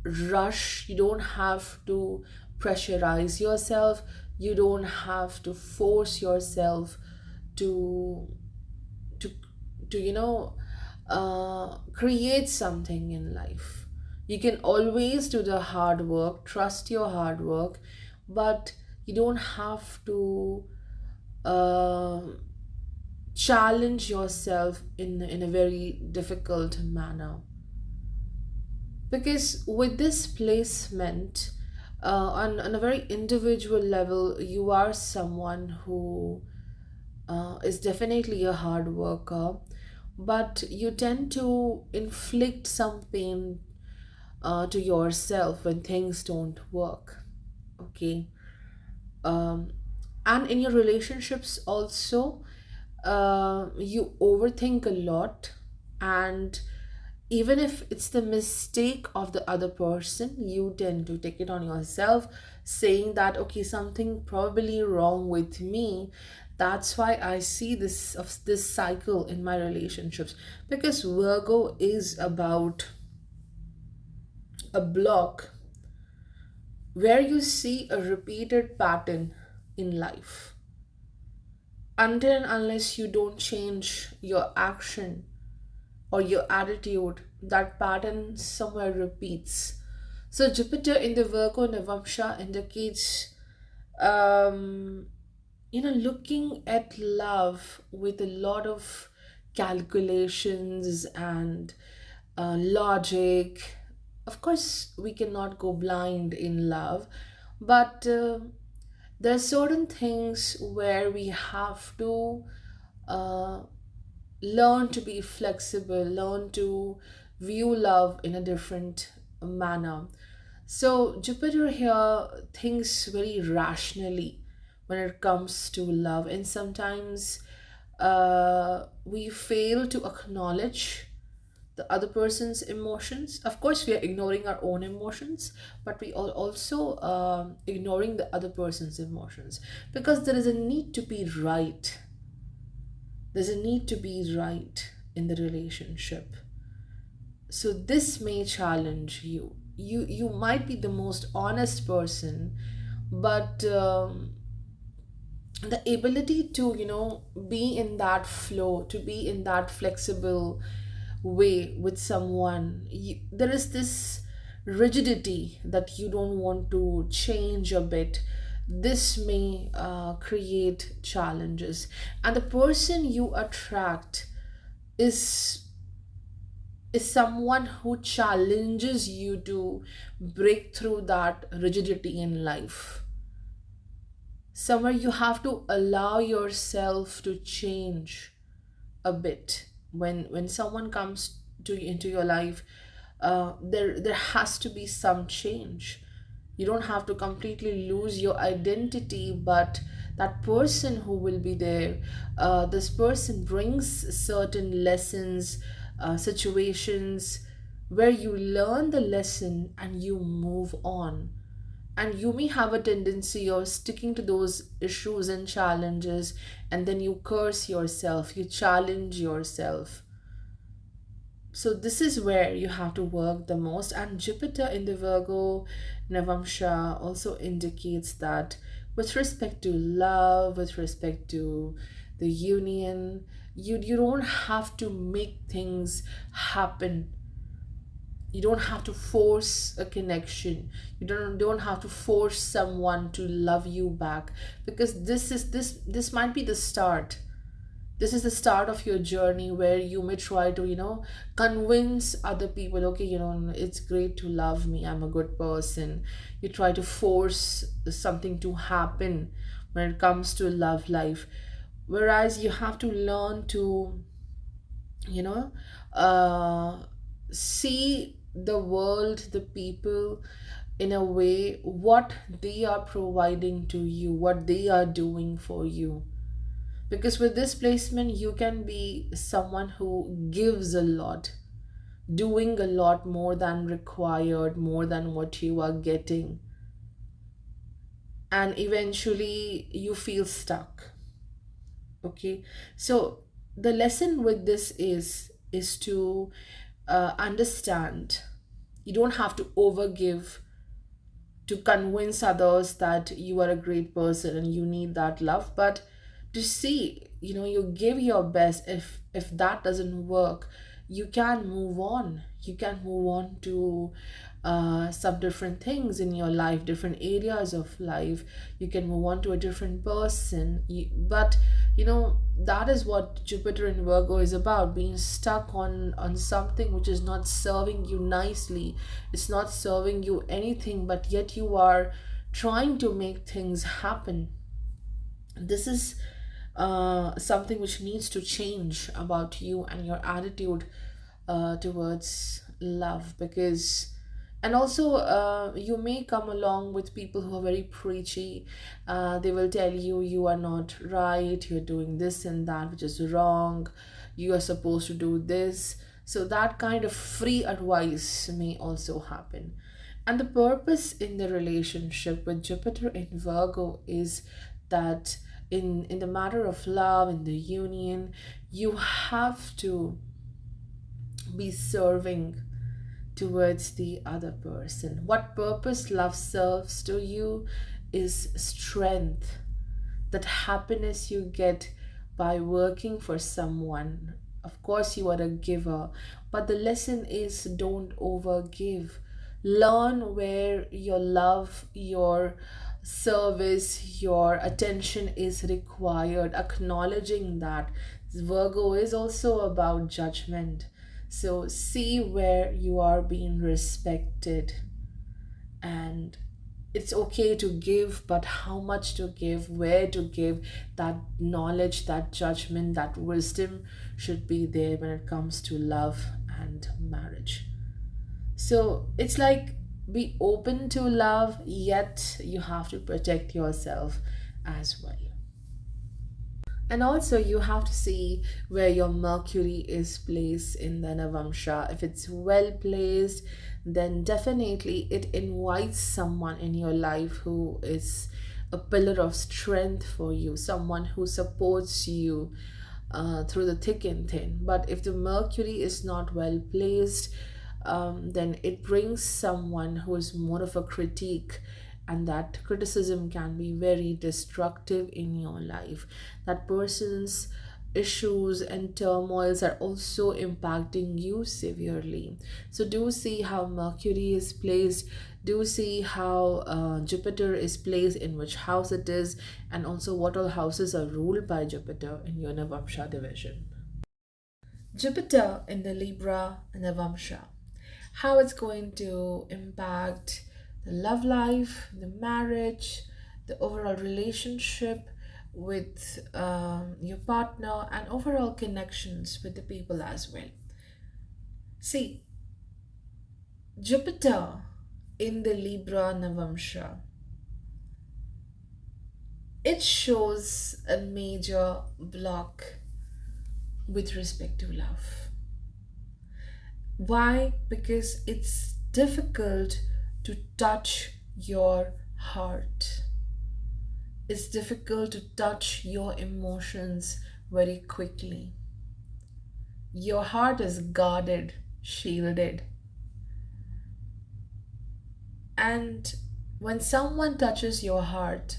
rush, you don't have to pressurize yourself, you don't have to force yourself to to to create something in life. You can always do the hard work, trust your hard work, but you don't have to uh, challenge yourself in a very difficult manner. Because with this placement, on a very individual level, you are someone who is definitely a hard worker, but you tend to inflict some pain to yourself when things don't work. Okay. um, and in your relationships also, you overthink a lot, and even if it's the mistake of the other person, you tend to take it on yourself, saying that okay, something probably wrong with me. That's why I see this cycle in my relationships, because Virgo is about a block where you see a repeated pattern in life. Until and unless you don't change your action or your attitude, that pattern somewhere repeats. So Jupiter in the Virgo Navamsha indicates, um, looking at love with a lot of calculations and logic. Of course, we cannot go blind in love, but there are certain things where we have to uh, learn to be flexible, learn to view love in a different manner. So, Jupiter here thinks very rationally when it comes to love, and sometimes we fail to acknowledge the other person's emotions. Of course, we are ignoring our own emotions, but we are also ignoring the other person's emotions, because there is a need to be right. There's a need to be right in the relationship. So this may challenge you. You might be the most honest person, but the ability to be in that flow, to be in that flexible way with someone, there is this rigidity that you don't want to change a bit. This may create challenges, and the person you attract is someone who challenges you to break through that rigidity in life. Somewhere you have to allow yourself to change a bit. When someone comes into your life, there has to be some change. You don't have to completely lose your identity, but that person who will be there, this person brings certain lessons, situations where you learn the lesson and you move on. And you may have a tendency of sticking to those issues and challenges, and then you curse yourself, you challenge yourself. So this is where you have to work the most. And Jupiter in the Virgo Navamsha also indicates that with respect to love, with respect to the union, you don't have to make things happen. You don't have to force a connection. You don't have to force someone to love you back, because this might be the start. This is the start of your journey where you may try to convince other people, okay, it's great to love me, I'm a good person. You try to force something to happen when it comes to love life, whereas you have to learn to you know uh see the world, the people, in a way what they are providing to you, what they are doing for you. Because with this placement, you can be someone who gives a lot, doing a lot more than required, more than what you are getting, and eventually you feel stuck. Okay, so the lesson with this is to understand. You don't have to overgive to convince others that you are a great person and you need that love, but to see, you give your best. If that doesn't work, you can move on. You can move on to some different things in your life, different areas of life. You can move on to a different person. But that is what Jupiter in Virgo is about, being stuck on something which is not serving you nicely. It's not serving you anything, but yet you are trying to make things happen. This is something which needs to change about you and your attitude towards love. Because and also you may come along with people who are very preachy. They will tell you, you are not right, you're doing this and that which is wrong, you are supposed to do this. So that kind of free advice may also happen. And the purpose in the relationship with Jupiter in Virgo is that in the matter of love, in the union, you have to be serving towards the other person. What purpose love serves to you is strength, that happiness you get by working for someone. Of course, you are a giver, but the lesson is, don't overgive. Learn where your love, your service, your attention is required, acknowledging that. Virgo is also about judgment. So see where you are being respected, and it's okay to give, but how much to give, where to give. That knowledge, that judgment, that wisdom should be there when it comes to love and marriage. So it's like, be open to love, yet you have to protect yourself as well. And also, you have to see where your Mercury is placed in the Navamsha. If it's well placed, then definitely it invites someone in your life who is a pillar of strength for you, someone who supports you through the thick and thin. But if the Mercury is not well placed, then it brings someone who is more of a critique, and that criticism can be very destructive in your life. That person's issues and turmoils are also impacting you severely. So do see how Mercury is placed, do see how Jupiter is placed, in which house it is, and also what all houses are ruled by Jupiter in your Navamsha division. Jupiter in the Libra Navamsha, how it's going to impact the love life, the marriage, the overall relationship with your partner, and overall connections with the people as well. See, Jupiter in the Libra Navamsha, it shows a major block with respect to love. Why? Because it's difficult to touch your heart. It's difficult to touch your emotions very quickly. Your heart is guarded, shielded. And when someone touches your heart,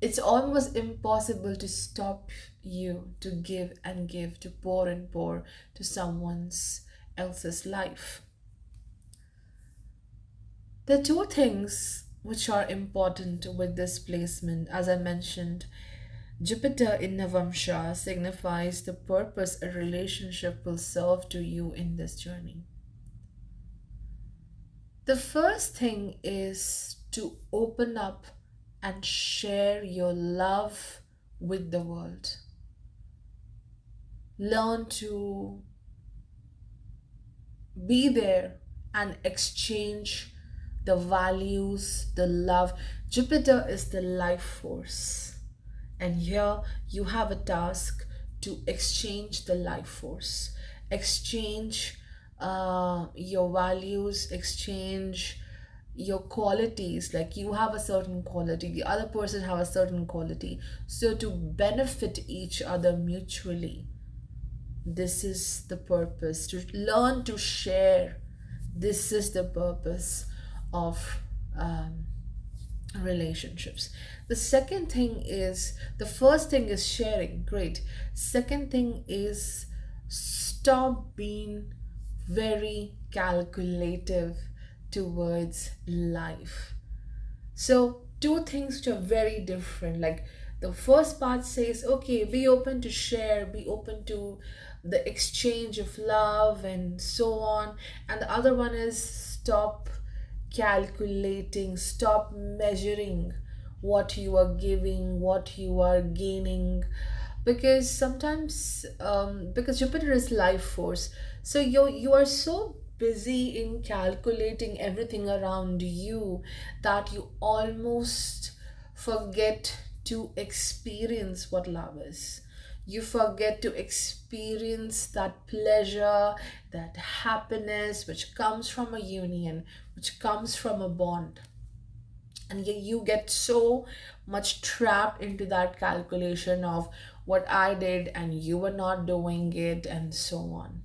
it's almost impossible to stop you to give and give, to pour and pour to someone else's life. There are two things which are important with this placement. As I mentioned, Jupiter in Navamsha signifies the purpose a relationship will serve to you in this journey. The first thing is to open up and share your love with the world. Learn to be there and exchange the values, the love. Jupiter is the life force, and here you have a task to exchange the life force, exchange your values, exchange your qualities, like you have a certain quality, the other person have a certain quality, so to benefit each other mutually. This is the purpose, to learn to share. This is the purpose of um, relationships. The second thing is, the first thing is sharing, great. Second thing is, stop being very calculative towards life. So two things which are very different. Like the first part says, okay, be open to share, be open to the exchange of love and so on. And the other one is, stop calculating, stop measuring what you are giving, what you are gaining. Because sometimes, because Jupiter is life force, so you are so busy in calculating everything around you that you almost forget to experience what love is. You forget to experience that pleasure, that happiness which comes from a union, which comes from a bond. And you get so much trapped into that calculation of what I did and you were not doing it, and so on.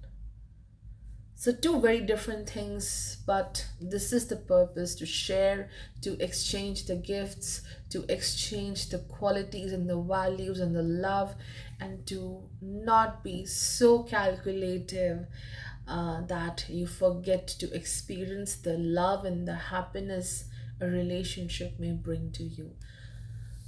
So, two very different things, but this is the purpose, to share, to exchange the gifts, to exchange the qualities and the values and the love, and to not be so calculative that you forget to experience the love and the happiness a relationship may bring to you.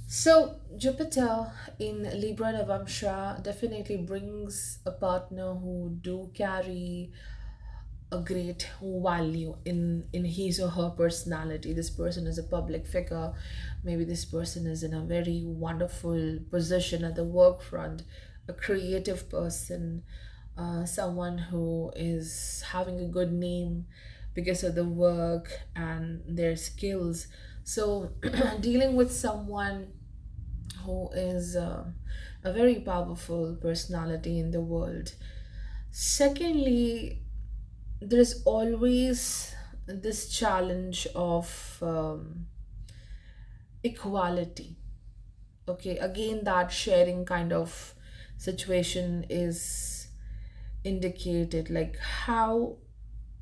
So, Jupiter in Libra Navamsha definitely brings a partner who do carry a great value in his or her personality. This person is a public figure. Maybe this person is in a very wonderful position at the work front, a creative person, someone who is having a good name because of the work and their skills. So, dealing with someone who is a very powerful personality in the world. Secondly, there's always this challenge of equality. Okay, again, that sharing kind of situation is indicated, like how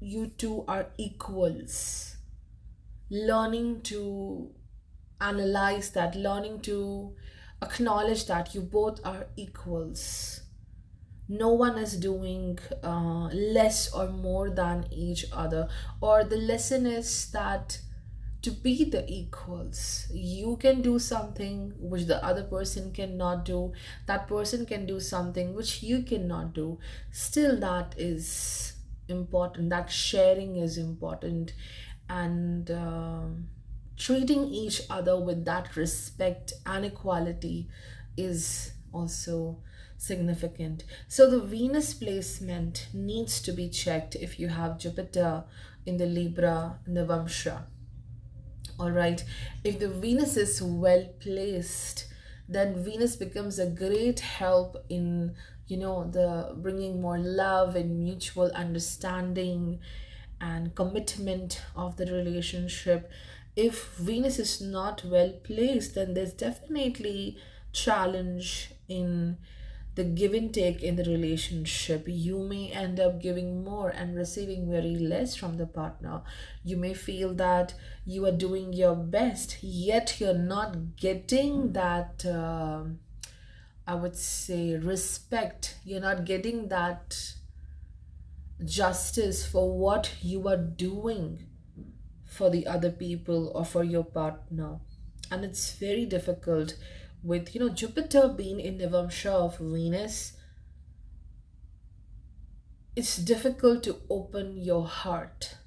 you two are equals, learning to analyze that, learning to acknowledge that you both are equals. No one is doing less or more than each other, or the lesson is that to be the equals, you can do something which the other person cannot do, that person can do something which you cannot do. Still, that is important, that sharing is important, and treating each other with that respect and equality is also significant. So the Venus placement needs to be checked if you have Jupiter in the Libra Navamsha. All right, if the Venus is well placed, then Venus becomes a great help in, the bringing more love and mutual understanding and commitment of the relationship. If Venus is not well placed, then there's definitely challenge in the give and take in the relationship. You may end up giving more and receiving very less from the partner. You may feel that you are doing your best, yet you're not getting that, I would say, respect. You're not getting that justice for what you are doing for the other people or for your partner. And it's very difficult with, Jupiter being in Navamsha of Venus. It's difficult to open your heart.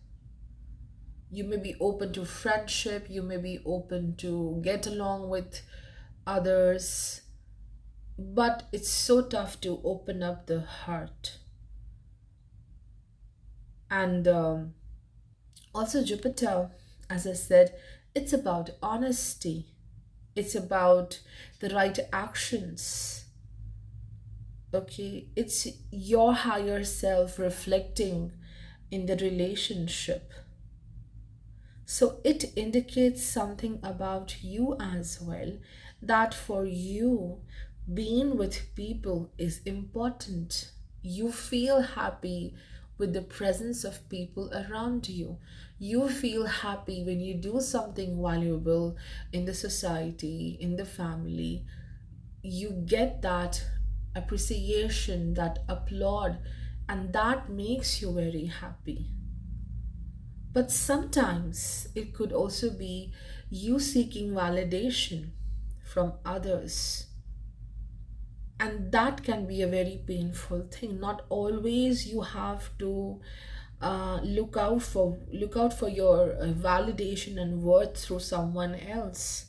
You may be open to friendship, you may be open to get along with others, but it's so tough to open up the heart. And also, Jupiter, as I said, it's about honesty, it's about the right actions. Okay, it's your higher self reflecting in the relationship. So it indicates something about you as well, that for you, being with people is important. You feel happy with the presence of people around you. You feel happy when you do something valuable in the society, in the family. You get that appreciation, that applaud, and that makes you very happy. But sometimes it could also be you seeking validation from others. And that can be a very painful thing. Not always you have to look out for your validation and worth through someone else.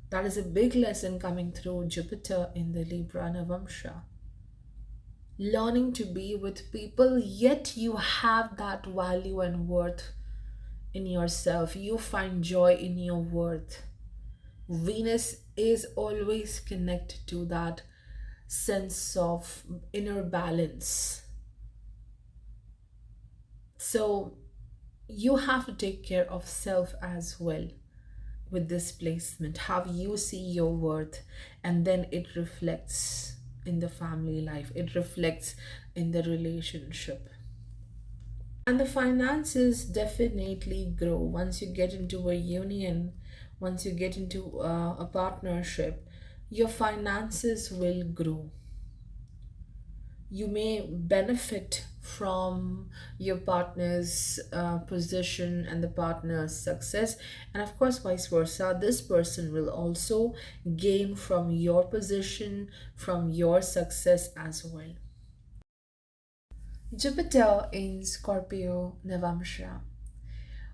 That is a big lesson coming through Jupiter in the Libra Navamsha. Learning to be with people, yet you have that value and worth in yourself. You find joy in your worth. Venus is always connected to that sense of inner balance. So you have to take care of self as well with this placement. How you see your worth, and then it reflects in the family life, it reflects in the relationship. And the finances definitely grow once you get into a union, once you get into a partnership. Your finances will grow. You may benefit from your partner's position and the partner's success, and of course vice versa. This person will also gain from your position, from your success as well. Jupiter in Scorpio Navamsha.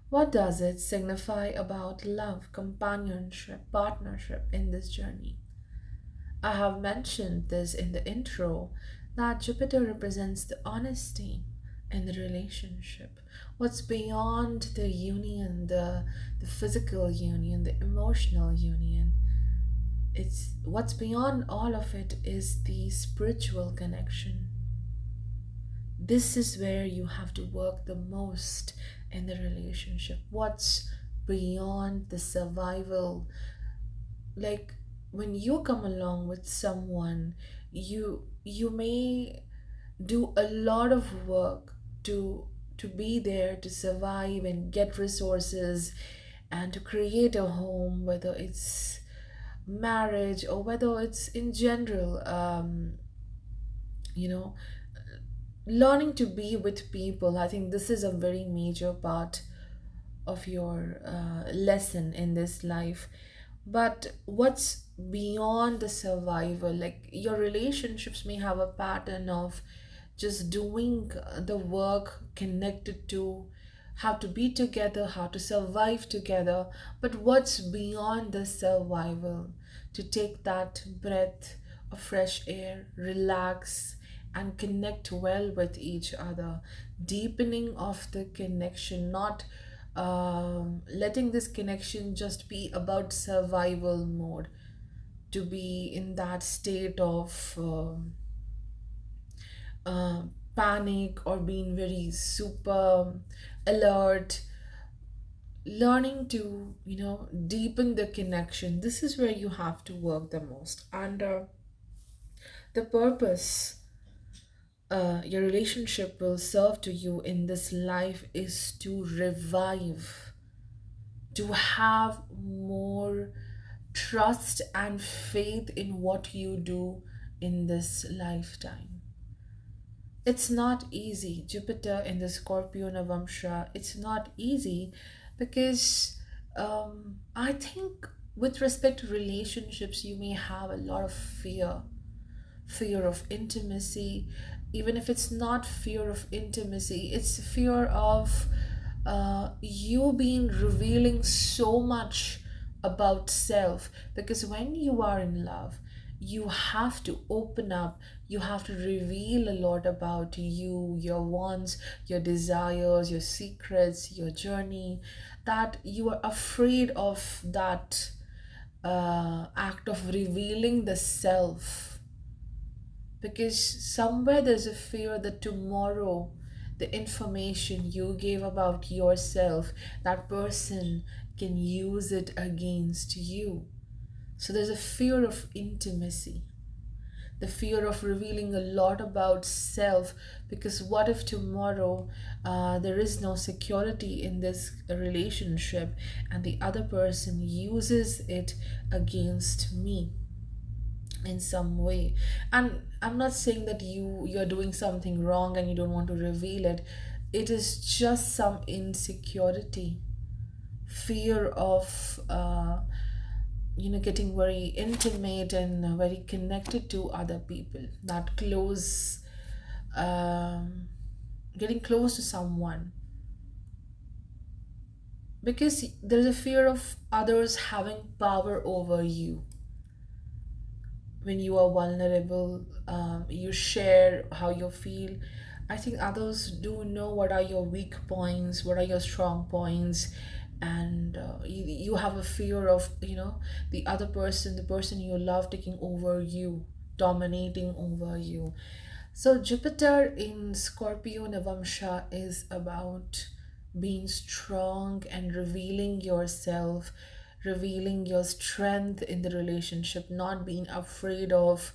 What does it signify about love, companionship, partnership in this journey? I have mentioned this in the intro, that Jupiter represents the honesty in the relationship. What's beyond the union, the physical union, the emotional union. It's what's beyond all of it is the spiritual connection. This is where you have to work the most in the relationship. What's beyond the survival? Like when you come along with someone, you may do a lot of work to be there, to survive and get resources and to create a home, whether it's marriage or whether it's in general. You know, learning to be with people, I think this is a very major part of your lesson in this life. But what's beyond the survival, like your relationships may have a pattern of just doing the work connected to how to be together, how to survive together. But what's beyond the survival, to take that breath of fresh air, relax, and connect well with each other, deepening of the connection, not letting this connection just be about survival mode, to be in that state of uh, panic or being very super alert. Learning to deepen the connection, this is where you have to work the most. And the purpose your relationship will serve to you in this life is to revive, to have more trust and faith in what you do in this lifetime. It's not easy. Jupiter in the Scorpio Navamsha, it's not easy because I think with respect to relationships, you may have a lot of fear of intimacy. Even if it's not fear of intimacy, it's fear of you being revealing so much about self. Because when you are in love, you have to open up, you have to reveal a lot about you, your wants, your desires, your secrets, your journey, that you are afraid of that act of revealing the self. Because somewhere there's a fear that tomorrow the information you gave about yourself, that person can use it against you. So there's a fear of intimacy, the fear of revealing a lot about self, because what if tomorrow there is no security in this relationship and the other person uses it against me in some way. And I'm not saying that you're doing something wrong and you don't want to reveal it. It is just some insecurity, fear of getting very intimate and very connected to other people, that close, getting close to someone, because there's a fear of others having power over you. When you are vulnerable, you share how you feel. I think others do know what are your weak points, what are your strong points, and you have a fear of the other person, the person you love, taking over you, dominating over you. So Jupiter in Scorpio Navamsha is about being strong and revealing yourself, revealing your strength in the relationship, not being afraid of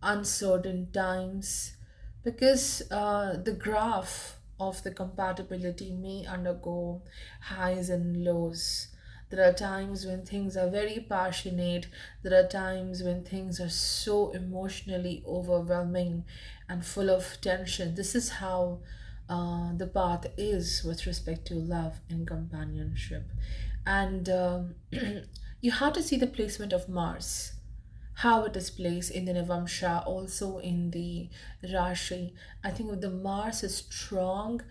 uncertain times, because the graph of the compatibility may undergo highs and lows. There are times when things are very passionate. There are times when things are so emotionally overwhelming and full of tension. This is how the path is with respect to love and companionship. And you have to see the placement of Mars, how it is placed in the Navamsha, also in the Rashi. I think if the Mars is strong,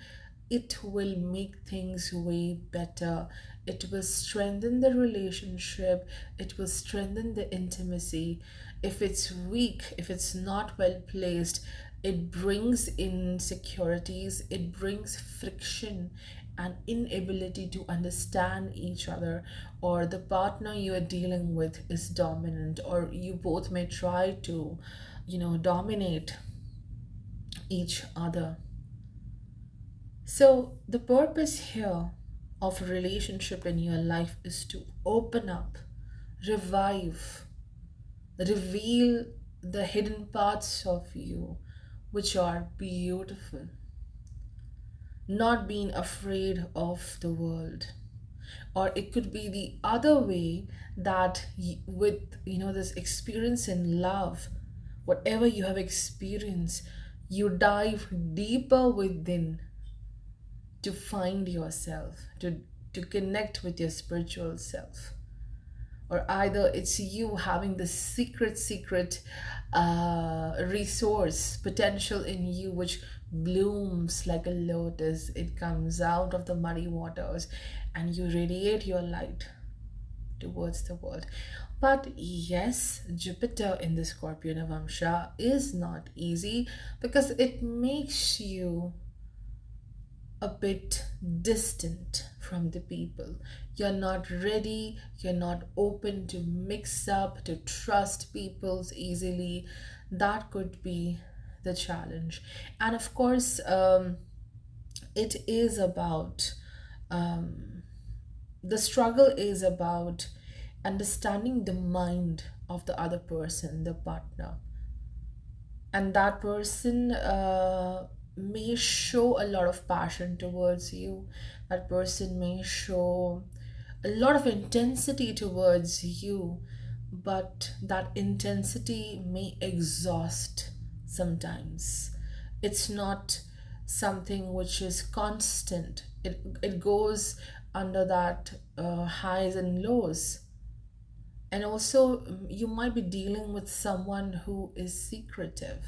it will make things way better. It will strengthen the relationship, it will strengthen the intimacy. If it's weak, if it's not well placed, it brings insecurities, it brings friction and inability to understand each other, or the partner you are dealing with is dominant, or you both may try to dominate each other. So the purpose here of a relationship in your life is to open up, revive, reveal the hidden parts of you which are beautiful, not being afraid of the world. Or it could be the other way, that with this experience in love, whatever you have experienced, you dive deeper within to find yourself, to connect with your spiritual self. Or either it's you having the secret resource potential in you which blooms like a lotus. It comes out of the muddy waters and you radiate your light towards the world. But yes, Jupiter in the Scorpio Navamsha is not easy, because it makes you a bit distant from the people. You're not ready, you're not open to mix up, to trust people easily. That could be the challenge. And of course, it is about the struggle is about understanding the mind of the other person, the partner. And that person may show a lot of passion towards you. That person may show a lot of intensity towards you, but that intensity may exhaust sometimes. It's not something which is constant. It goes under that highs and lows. And also, you might be dealing with someone who is secretive,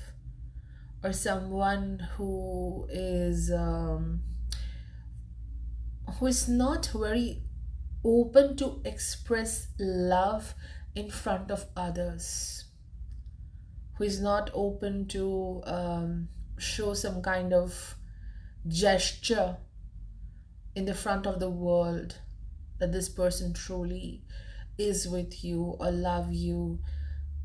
or someone who is not very open to express love in front of others, who is not open to show some kind of gesture in the front of the world that this person truly is with you or love you.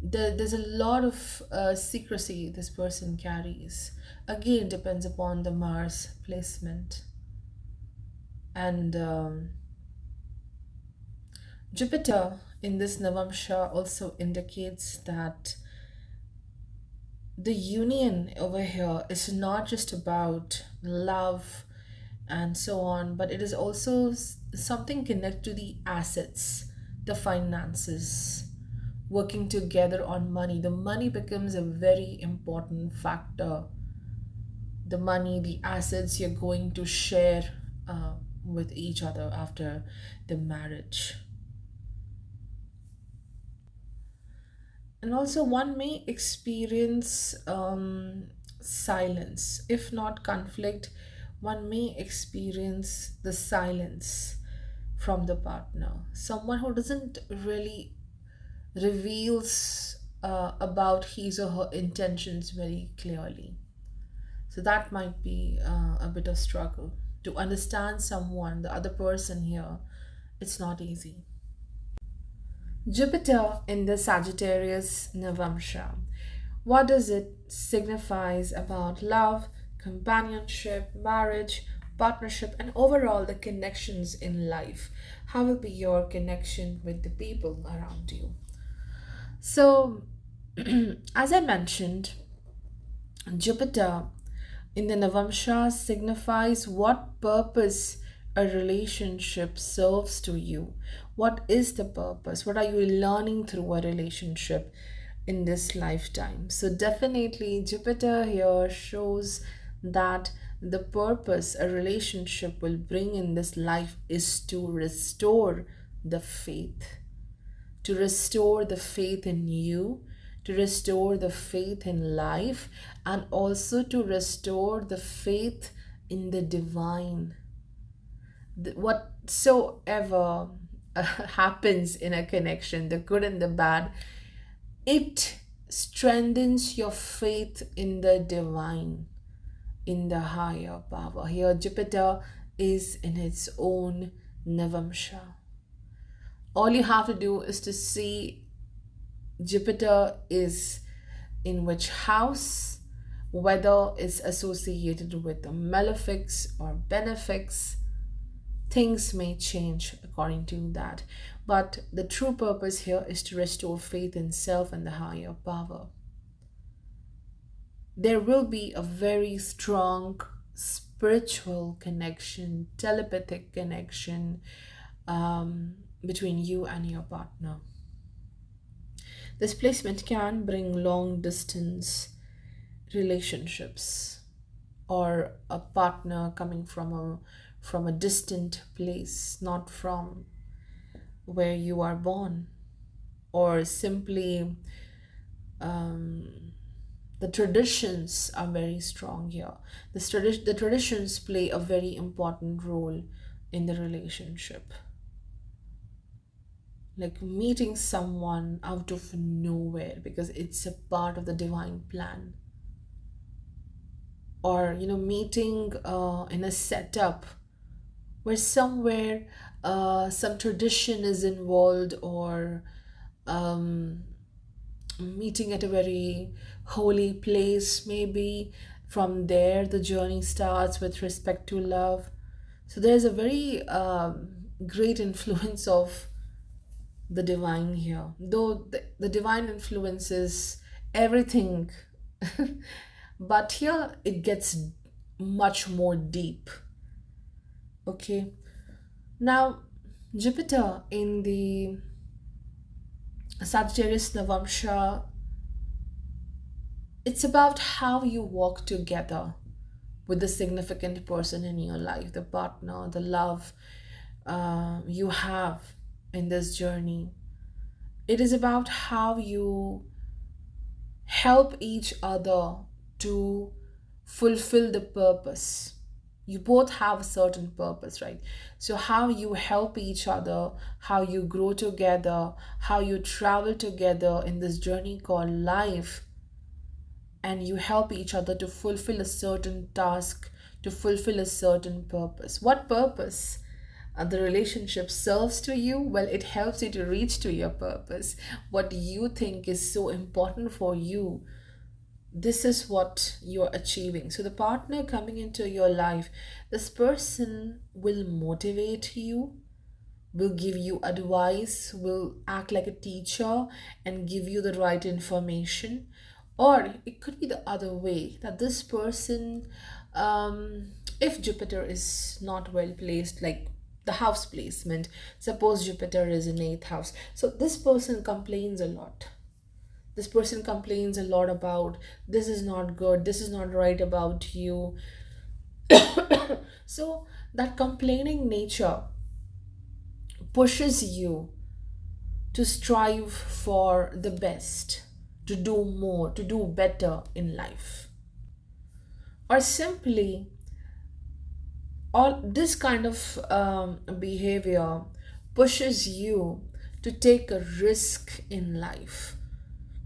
there's a lot of secrecy this person carries. Again, depends upon the Mars placement. And Jupiter in this Navamsha also indicates that the union over here is not just about love and so on, but it is also something connected to the assets, the finances, working together on money. The money becomes a very important factor. The money, the assets you're going to share with each other after the marriage. And also, one may experience silence. If not conflict, one may experience the silence from the partner. Someone who doesn't really reveals about his or her intentions very clearly. So that might be a bit of struggle. To understand someone, the other person here, it's not easy. Jupiter in the Sagittarius Navamsha. What does it signifies about love, companionship, marriage, partnership, and overall the connections in life? How will be your connection with the people around you? So, as I mentioned, Jupiter in the Navamsha signifies what purpose a relationship serves to you. What is the purpose? What are you learning through a relationship in this lifetime? So, definitely, Jupiter here shows that the purpose a relationship will bring in this life is to restore the faith, to restore the faith in you, to restore the faith in life, and also to restore the faith in the divine. Whatsoever happens in a connection, the good and the bad, it strengthens your faith in the divine, in the higher power. Here, Jupiter is in its own Navamsha. All you have to do is to see Jupiter is in which house, whether it's associated with the malefics or benefics. Things may change according to that. But the true purpose here is to restore faith in self and the higher power. There will be a very strong spiritual connection, telepathic connection between you and your partner. This placement can bring long distance relationships, or a partner coming from a distant place, not from where you are born, or simply the traditions are very strong here. The traditions play a very important role in the relationship. Like meeting someone out of nowhere because it's a part of the divine plan, or meeting in a setup where somewhere some tradition is involved, or meeting at a very holy place, maybe from there the journey starts with respect to love. So there's a very great influence of the divine here, though the divine influences everything. But here it gets much more deep. Okay, now Jupiter in the Sagittarius Navamsha, it's about how you walk together with the significant person in your life, the partner, the love you have in this journey. It is about how you help each other to fulfill the purpose. You both have a certain purpose, right? So how you help each other, how you grow together, how you travel together in this journey called life, and you help each other to fulfill a certain task, to fulfill a certain purpose. What purpose? the relationship serves to you, well, it helps you to reach to your purpose. What you think is so important for you, this is what you're achieving. So the partner coming into your life, this person will motivate you, will give you advice, will act like a teacher and give you the right information. Or it could be the other way, that this person, if Jupiter is not well placed, like the house placement, suppose Jupiter is in 8th house, so this person complains a lot. This person complains a lot about this is not good, this is not right about you. So that complaining nature pushes you to strive for the best, to do more, to do better in life. Or simply, all this kind of behavior pushes you to take a risk in life,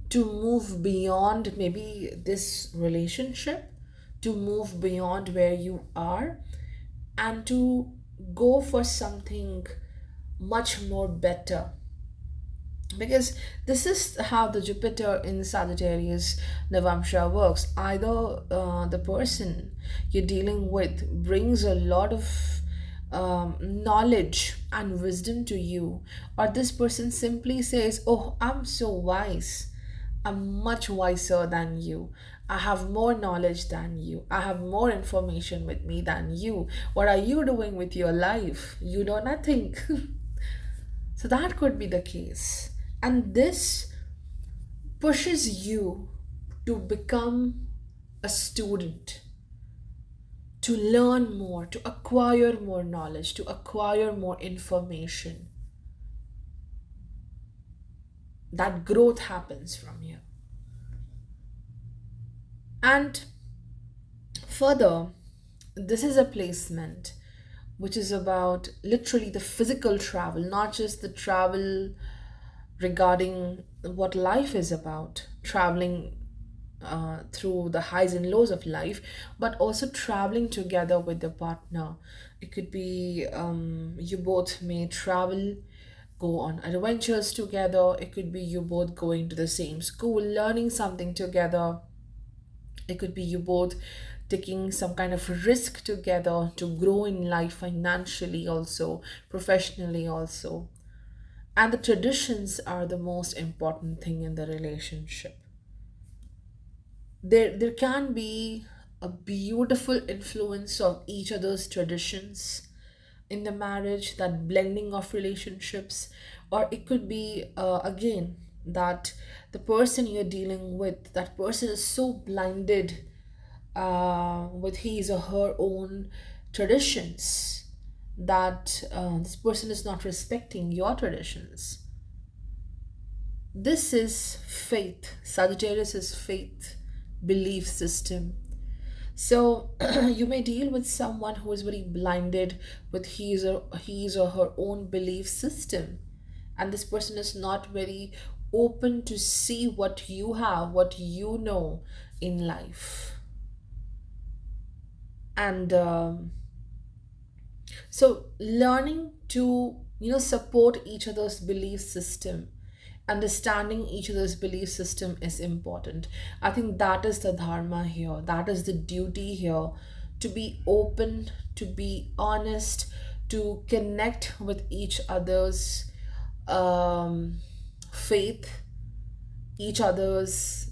to move beyond maybe this relationship, to move beyond where you are, and to go for something much more better. Because this is how the Jupiter in Sagittarius Navamsha works. Either the person you're dealing with brings a lot of knowledge and wisdom to you, or this person simply says, oh, I'm so wise, I'm much wiser than you, I have more knowledge than you, I have more information with me than you. What are you doing with your life? You know nothing. So that could be the case. And this pushes you to become a student, to learn more, to acquire more knowledge, to acquire more information. That growth happens from here. And further, this is a placement which is about literally the physical travel, not just the travel regarding what life is about, traveling through the highs and lows of life, but also traveling together with the partner. It could be you both may travel, go on adventures together. It could be you both going to the same school, learning something together. It could be you both taking some kind of risk together to grow in life financially, also professionally, also. And the traditions are the most important thing in the relationship. There can be a beautiful influence of each other's traditions in the marriage, that blending of relationships. Or it could be again that the person you're dealing with, that person is so blinded with his or her own traditions, that this person is not respecting your traditions. This is faith. Sagittarius is faith, belief system. So you may deal with someone who is very blinded with his or her own belief system, and this person is not very open to see what you have, what you know in life. And so learning to support each other's belief system, understanding each other's belief system is important. I think that is the dharma here, that is the duty here, to be open, to be honest, to connect with each other's faith, each other's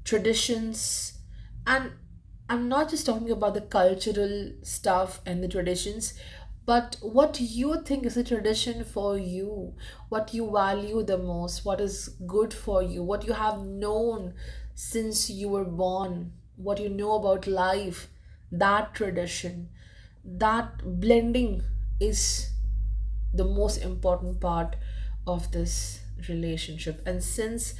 traditions. And I'm not just talking about the cultural stuff and the traditions, but what you think is a tradition for you, what you value the most, what is good for you, what you have known since you were born, what you know about life, that tradition, that blending is the most important part of this relationship. And since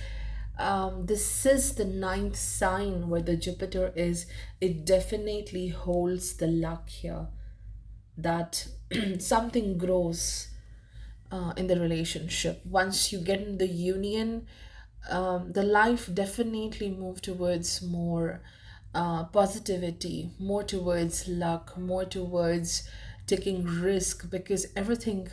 this is the ninth sign where the Jupiter is, it definitely holds the luck here that something grows in the relationship. Once you get in the union, the life definitely move towards more positivity, more towards luck, more towards taking risk, because everything,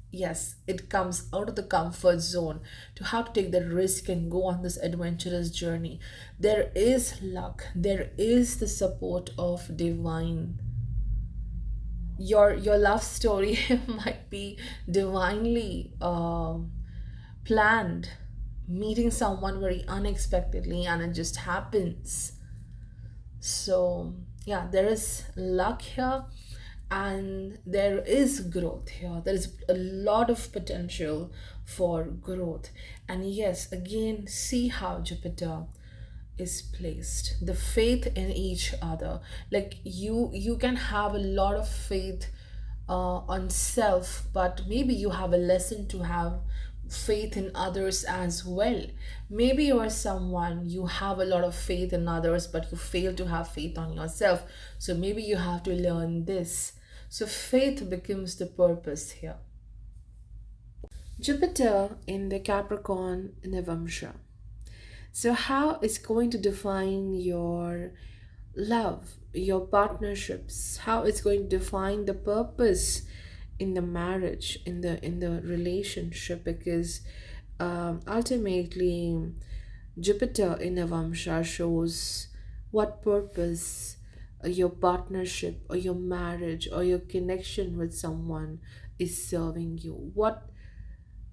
yes, it comes out of the comfort zone to have to take the risk and go on this adventurous journey. There is luck, there is the support of divine. Your love story might be divinely planned, meeting someone very unexpectedly, and it just happens. So yeah, there is luck here, and there is growth here. There is a lot of potential for growth. And yes, again, see how Jupiter is placed, the faith in each other. Like you can have a lot of faith on self, but maybe you have a lesson to have faith in others as well. Maybe you are someone, you have a lot of faith in others, but you fail to have faith on yourself. So maybe you have to learn this. So faith becomes the purpose here. Jupiter in the Capricorn Navamsha. So, how is going to define your love, your partnerships? How it's going to define the purpose in the marriage, in the relationship? Because ultimately, Jupiter in Navamsha shows what purpose your partnership or your marriage or your connection with someone is serving you. What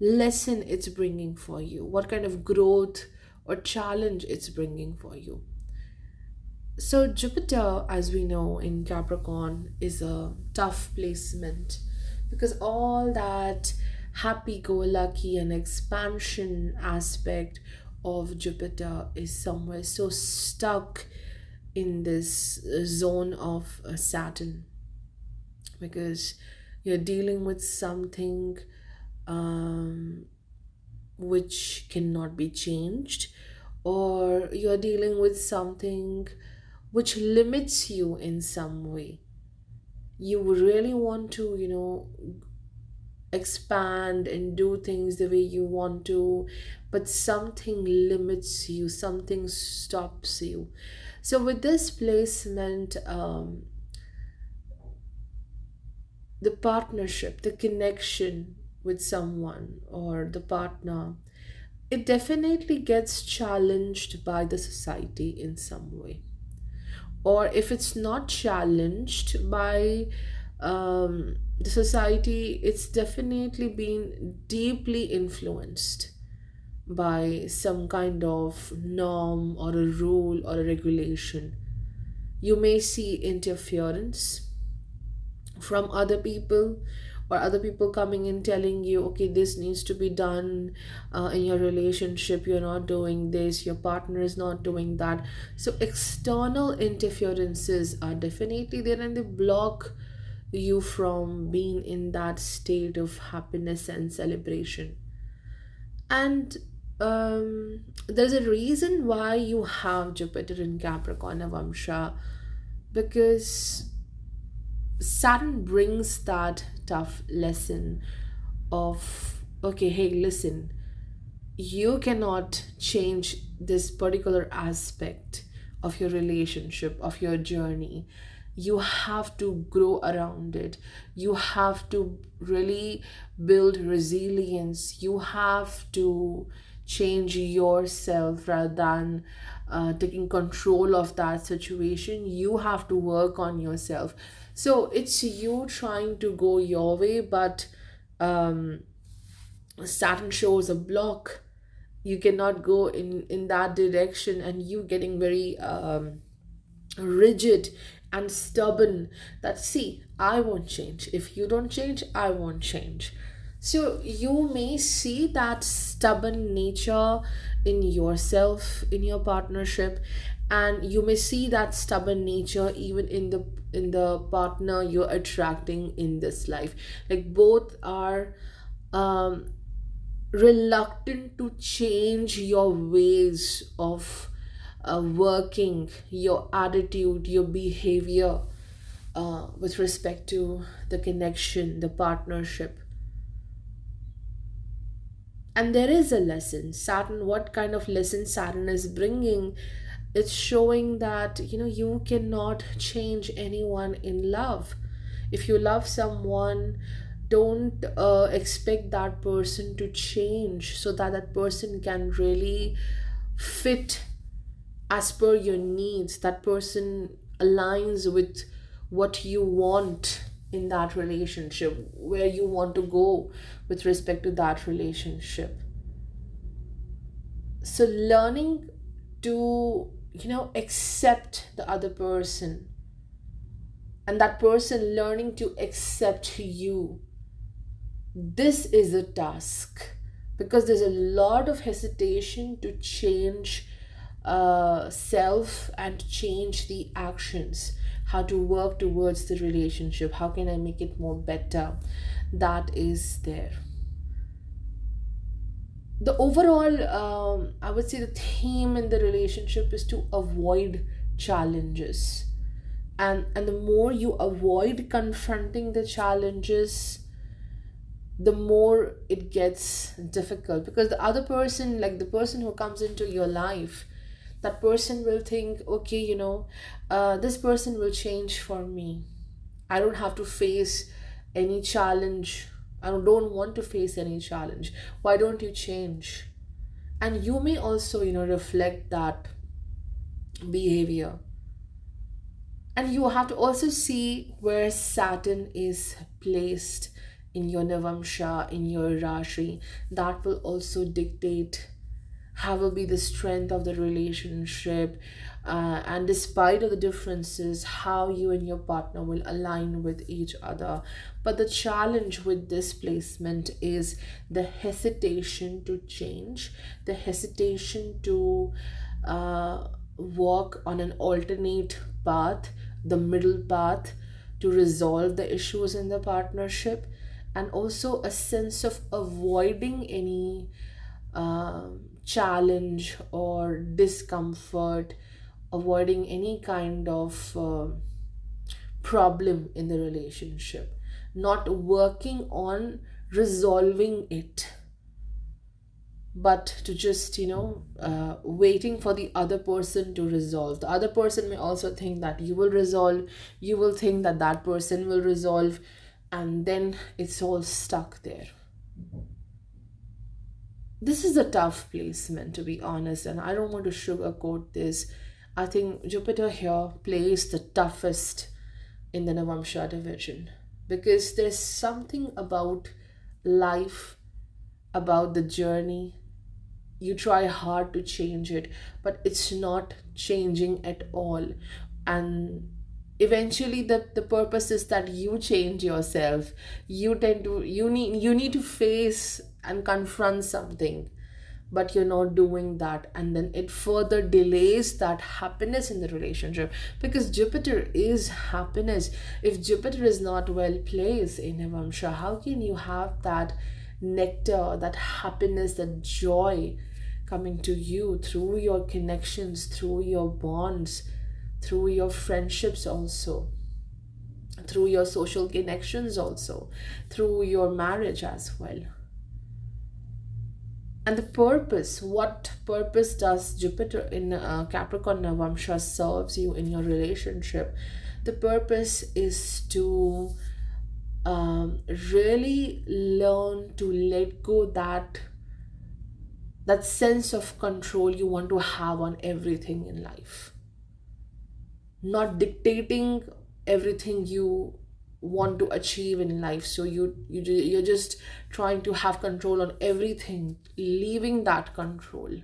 lesson it's bringing for you, what kind of growth or challenge it's bringing for you. So, Jupiter, as we know in Capricorn, is a tough placement because all that happy go lucky and expansion aspect of Jupiter is somewhere so stuck in this zone of Saturn, because you're dealing with something which cannot be changed, or you're dealing with something which limits you in some way. You really want to, expand and do things the way you want to, but something limits you, something stops you. So, with this placement, the partnership, the connection with someone or the partner, it definitely gets challenged by the society in some way. Or if it's not challenged by the society, it's definitely been deeply influenced by some kind of norm or a rule or a regulation. You may see interference from other people, or other people coming in telling you, okay, this needs to be done in your relationship, you're not doing this, your partner is not doing that. So external interferences are definitely there, and they block you from being in that state of happiness and celebration. And there's a reason why you have Jupiter in Capricorn Navamsha, because Saturn brings that tough lesson of, okay, hey, listen, you cannot change this particular aspect of your relationship, of your journey. You have to grow around it. You have to really build resilience. You have to change yourself rather than taking control of that situation. You have to work on yourself. So it's you trying to go your way, but Saturn shows a block. You cannot go in that direction, and you getting very rigid and stubborn that, see, I won't change. If you don't change, I won't change. So you may see that stubborn nature in yourself, in your partnership, and you may see that stubborn nature even in the partner you're attracting in this life. Like both are reluctant to change your ways of working, your attitude, your behavior with respect to the connection, the partnership. And there is a lesson. Saturn, what kind of lesson Saturn is bringing? It's showing that you cannot change anyone in love. If you love someone, don't expect that person to change so that that person can really fit as per your needs, that person aligns with what you want in that relationship, where you want to go with respect to that relationship. So learning to, accept the other person, and that person learning to accept you, this is a task, because there's a lot of hesitation to change self and change the actions, how to work towards the relationship, how can I make it more better. That is there. The overall, I would say, the theme in the relationship is to avoid challenges, and the more you avoid confronting the challenges, the more it gets difficult, because the other person, like the person who comes into your life, that person will think, okay, this person will change for me. I don't have to face any challenge. I don't want to face any challenge. Why don't you change? And you may also, reflect that behavior. And you have to also see where Saturn is placed in your Navamsha, in your Rashi. That will also dictate how will be the strength of the relationship, and despite of the differences, how you and your partner will align with each other. But the challenge with this placement is the hesitation to change, the hesitation to walk on an alternate path, the middle path, to resolve the issues in the partnership, and also a sense of avoiding any challenge or discomfort, avoiding any kind of problem in the relationship, not working on resolving it, but to just, waiting for the other person to resolve. The other person may also think that you will resolve, you will think that that person will resolve, and then it's all stuck there. This is a tough placement, to be honest, and I don't want to sugarcoat this. I think Jupiter here plays the toughest in the Navamsha division, because there's something about life, about the journey. You try hard to change it, but it's not changing at all. And eventually the purpose is that you change yourself. You need to face and confront something, but you're not doing that, and then it further delays that happiness in the relationship, because Jupiter is happiness. If Jupiter is not well placed in Navamsha, how can you have that nectar, that happiness, that joy coming to you through your connections, through your bonds, through your friendships, also through your social connections, also through your marriage as well? And the purpose, what purpose does Jupiter in Capricorn Navamsha serves you in your relationship? The purpose is to really learn to let go that sense of control you want to have on everything in life, not dictating everything you want to achieve in life. So you're just trying to have control on everything, leaving that control,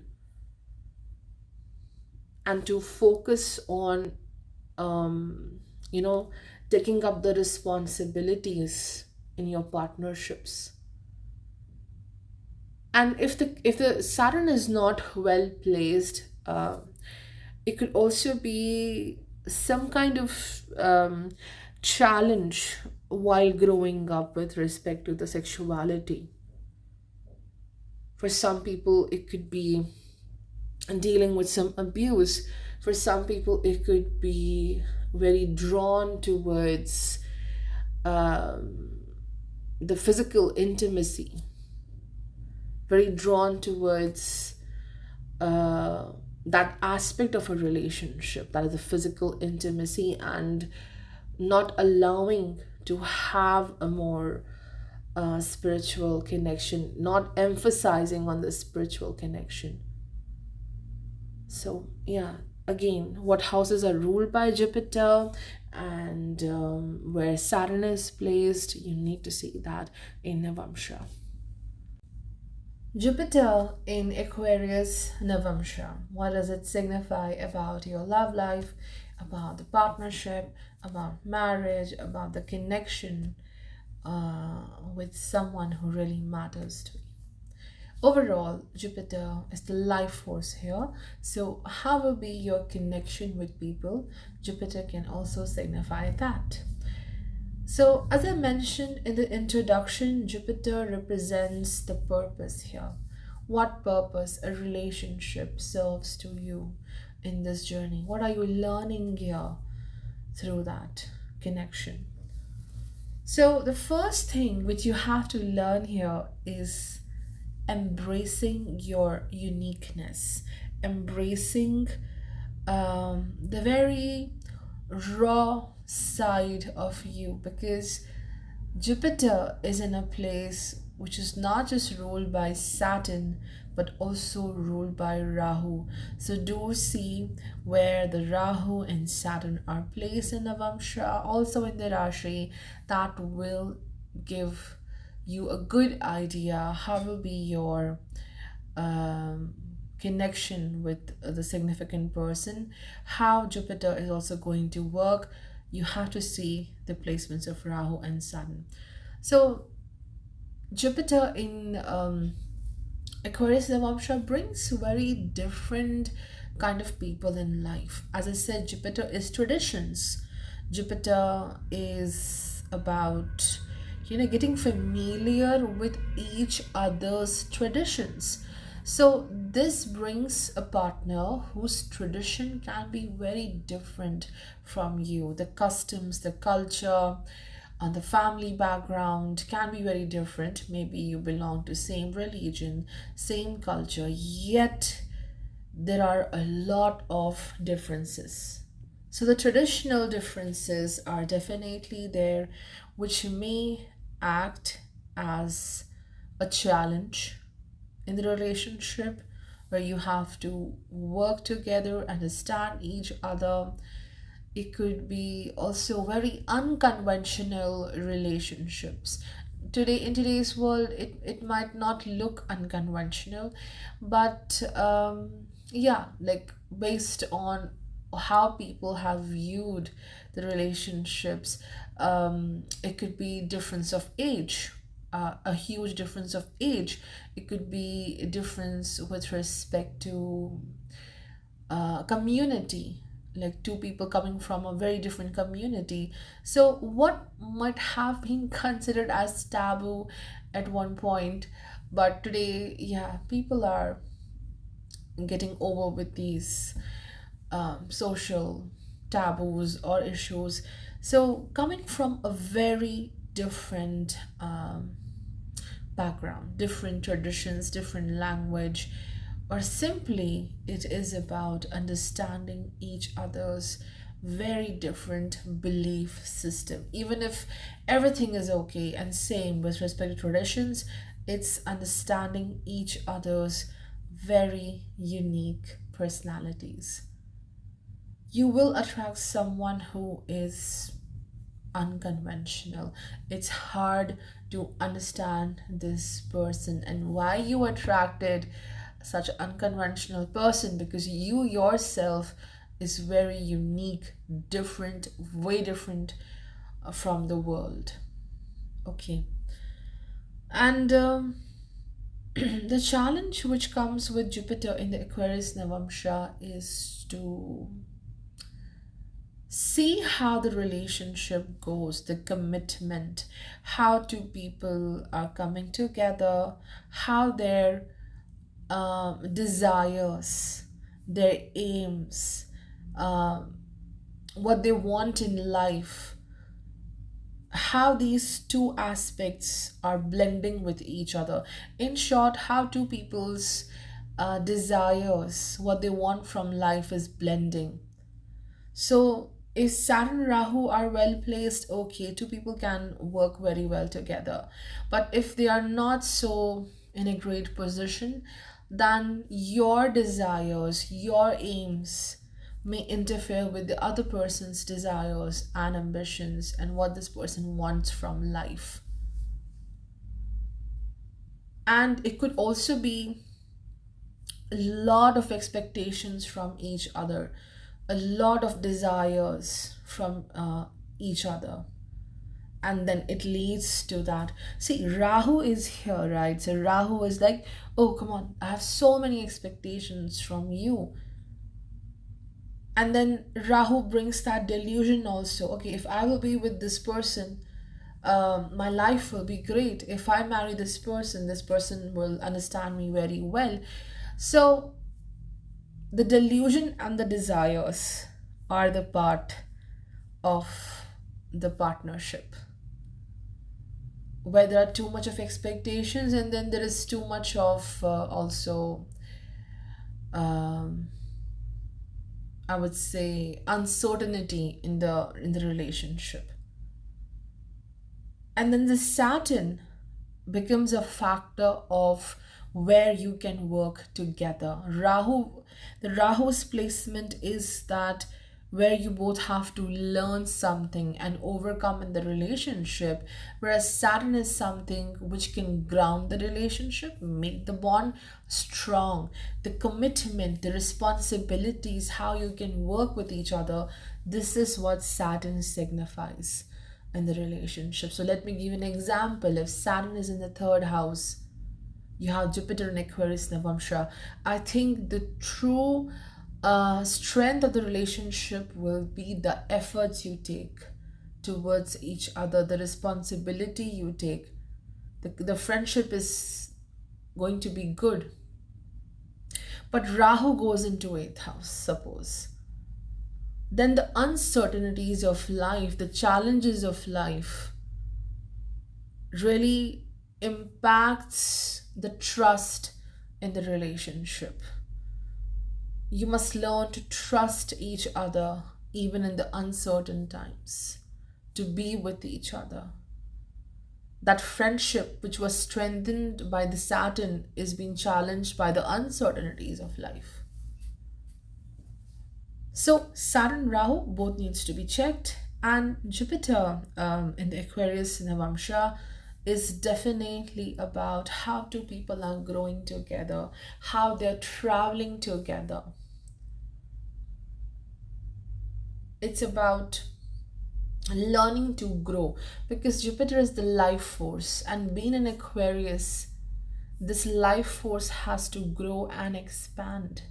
and to focus on taking up the responsibilities in your partnerships. And if the Saturn is not well placed, it could also be some kind of challenge while growing up with respect to the sexuality. For some people, it could be dealing with some abuse. For some people, it could be very drawn towards the physical intimacy, very drawn towards that aspect of a relationship, that is the physical intimacy, and not allowing to have a more spiritual connection, not emphasizing on the spiritual connection. So yeah, again, what houses are ruled by Jupiter, and where Saturn is placed, you need to see that in Navamsha. Jupiter in Aquarius, Navamsha. What does it signify about your love life, about the partnership, about marriage, about the connection with someone who really matters to you? Overall, Jupiter is the life force here. So, how will be your connection with people? Jupiter can also signify that. So, as I mentioned in the introduction, Jupiter represents the purpose here. What purpose a relationship serves to you in this journey? What are you learning here through that connection? So, the first thing which you have to learn here is embracing your uniqueness, embracing the very raw side of you, because Jupiter is in a place which is not just ruled by Saturn but also ruled by Rahu. So do see where the Rahu and Saturn are placed in Navamsha, also in the Rashi. That will give you a good idea how will be your connection with the significant person, how Jupiter is also going to work. You have to see the placements of Rahu and Saturn. So Jupiter in Aquarius Navamsha brings very different kind of people in life. As I said, Jupiter is traditions. Jupiter is about getting familiar with each other's traditions. So this brings a partner whose tradition can be very different from you. The customs, the culture, and the family background can be very different. Maybe you belong to same religion, same culture, yet there are a lot of differences. So the traditional differences are definitely there, which may act as a challenge in the relationship, where you have to work together, understand each other. It could be also very unconventional relationships. In today's world, it might not look unconventional, but yeah, like based on how people have viewed the relationships, it could be difference of age, a huge difference of age. It could be a difference with respect to community, like two people coming from a very different community. So what might have been considered as taboo at one point, but today, yeah, people are getting over with these social taboos or issues. So coming from a very different background, different traditions, different language, or simply it is about understanding each other's very different belief system. Even if everything is okay and same with respect to traditions, it's understanding each other's very unique personalities. You will attract someone who is unconventional. It's hard to understand this person and why you attracted such an unconventional person, because you yourself is very unique, different, way different from the world. Okay. And the challenge which comes with Jupiter in the Aquarius Navamsha is to see how the relationship goes, the commitment, how two people are coming together, how their desires, their aims, what they want in life, how these two aspects are blending with each other. In short, how two people's desires, what they want from life is blending. So if Saturn Rahu are well placed, okay, two people can work very well together. But if they are not so in a great position, then your desires, your aims may interfere with the other person's desires and ambitions and what this person wants from life. And it could also be a lot of expectations from each other, a lot of desires from each other, and then it leads to that. See, Rahu is here, right? So Rahu is like, oh come on, I have so many expectations from you. And then Rahu brings that delusion also. Okay, if I will be with this person, my life will be great. If I marry this person will understand me very well. So the delusion and the desires are the part of the partnership, where there are too much of expectations and then there is too much of also um, I would say uncertainty in the relationship. And then the Saturn becomes a factor of where you can work together. The Rahu's placement is that where you both have to learn something and overcome in the relationship, whereas Saturn is something which can ground the relationship, make the bond strong. The commitment, the responsibilities, how you can work with each other, this is what Saturn signifies in the relationship. So let me give you an example. If Saturn is in the third house, you have Jupiter in Aquarius, Navamsha. I think the true strength of the relationship will be the efforts you take towards each other, the responsibility you take. The friendship is going to be good. But Rahu goes into 8th house, suppose. Then the uncertainties of life, the challenges of life really impacts the trust in the relationship. You must learn to trust each other even in the uncertain times, to be with each other. That friendship which was strengthened by the Saturn is being challenged by the uncertainties of life. So Saturn Rahu both needs to be checked, and Jupiter in the Aquarius Navamsha is definitely about how two people are growing together, how they're traveling together. It's about learning to grow, because Jupiter is the life force, and being an Aquarius, this life force has to grow and expand.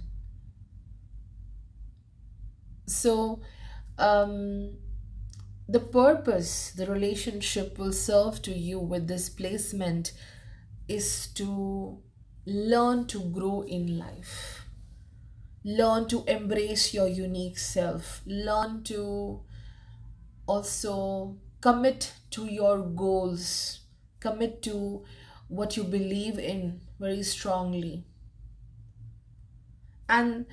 So the purpose the relationship will serve to you with this placement is to learn to grow in life, learn to embrace your unique self, learn to also commit to your goals, commit to what you believe in very strongly. And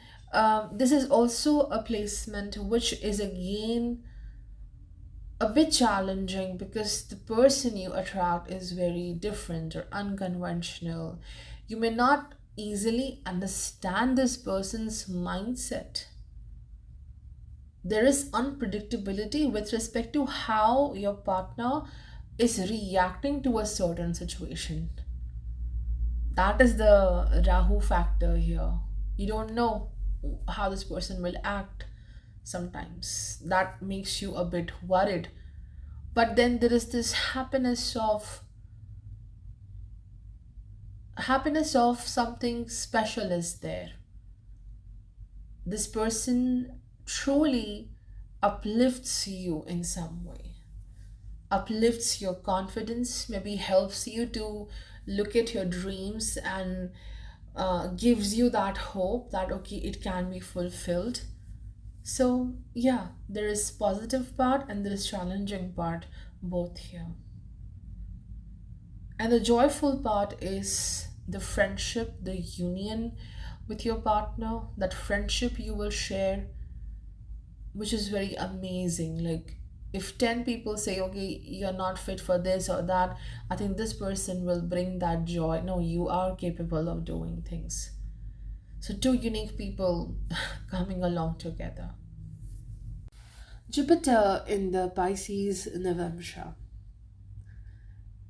this is also a placement which is again a bit challenging, because the person you attract is very different or unconventional. You may not easily understand this person's mindset. There is unpredictability with respect to how your partner is reacting to a certain situation. That is the Rahu factor here. You don't know how this person will act sometimes. That makes you a bit worried. But then there is this happiness of something special is there. This person truly uplifts you in some way, uplifts your confidence, maybe helps you to look at your dreams and gives you that hope that okay, it can be fulfilled. So yeah, there is positive part and there is challenging part both here. And the joyful part is the friendship, the union with your partner, that friendship you will share, which is very amazing. Like, if 10 people say, okay, you're not fit for this or that, I think this person will bring that joy. No, you are capable of doing things. So, two unique people coming along together. Jupiter in the Pisces Navamsha.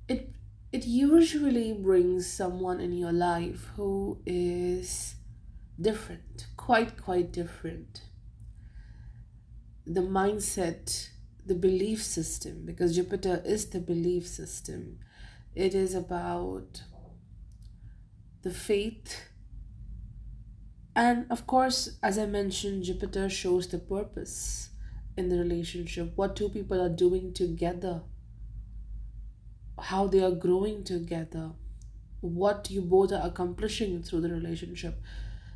It it usually brings someone in your life who is different, quite different. The mindset, the belief system, because Jupiter is the belief system. It is about the faith. And of course, as I mentioned, Jupiter shows the purpose in the relationship, what two people are doing together, how they are growing together, what you both are accomplishing through the relationship.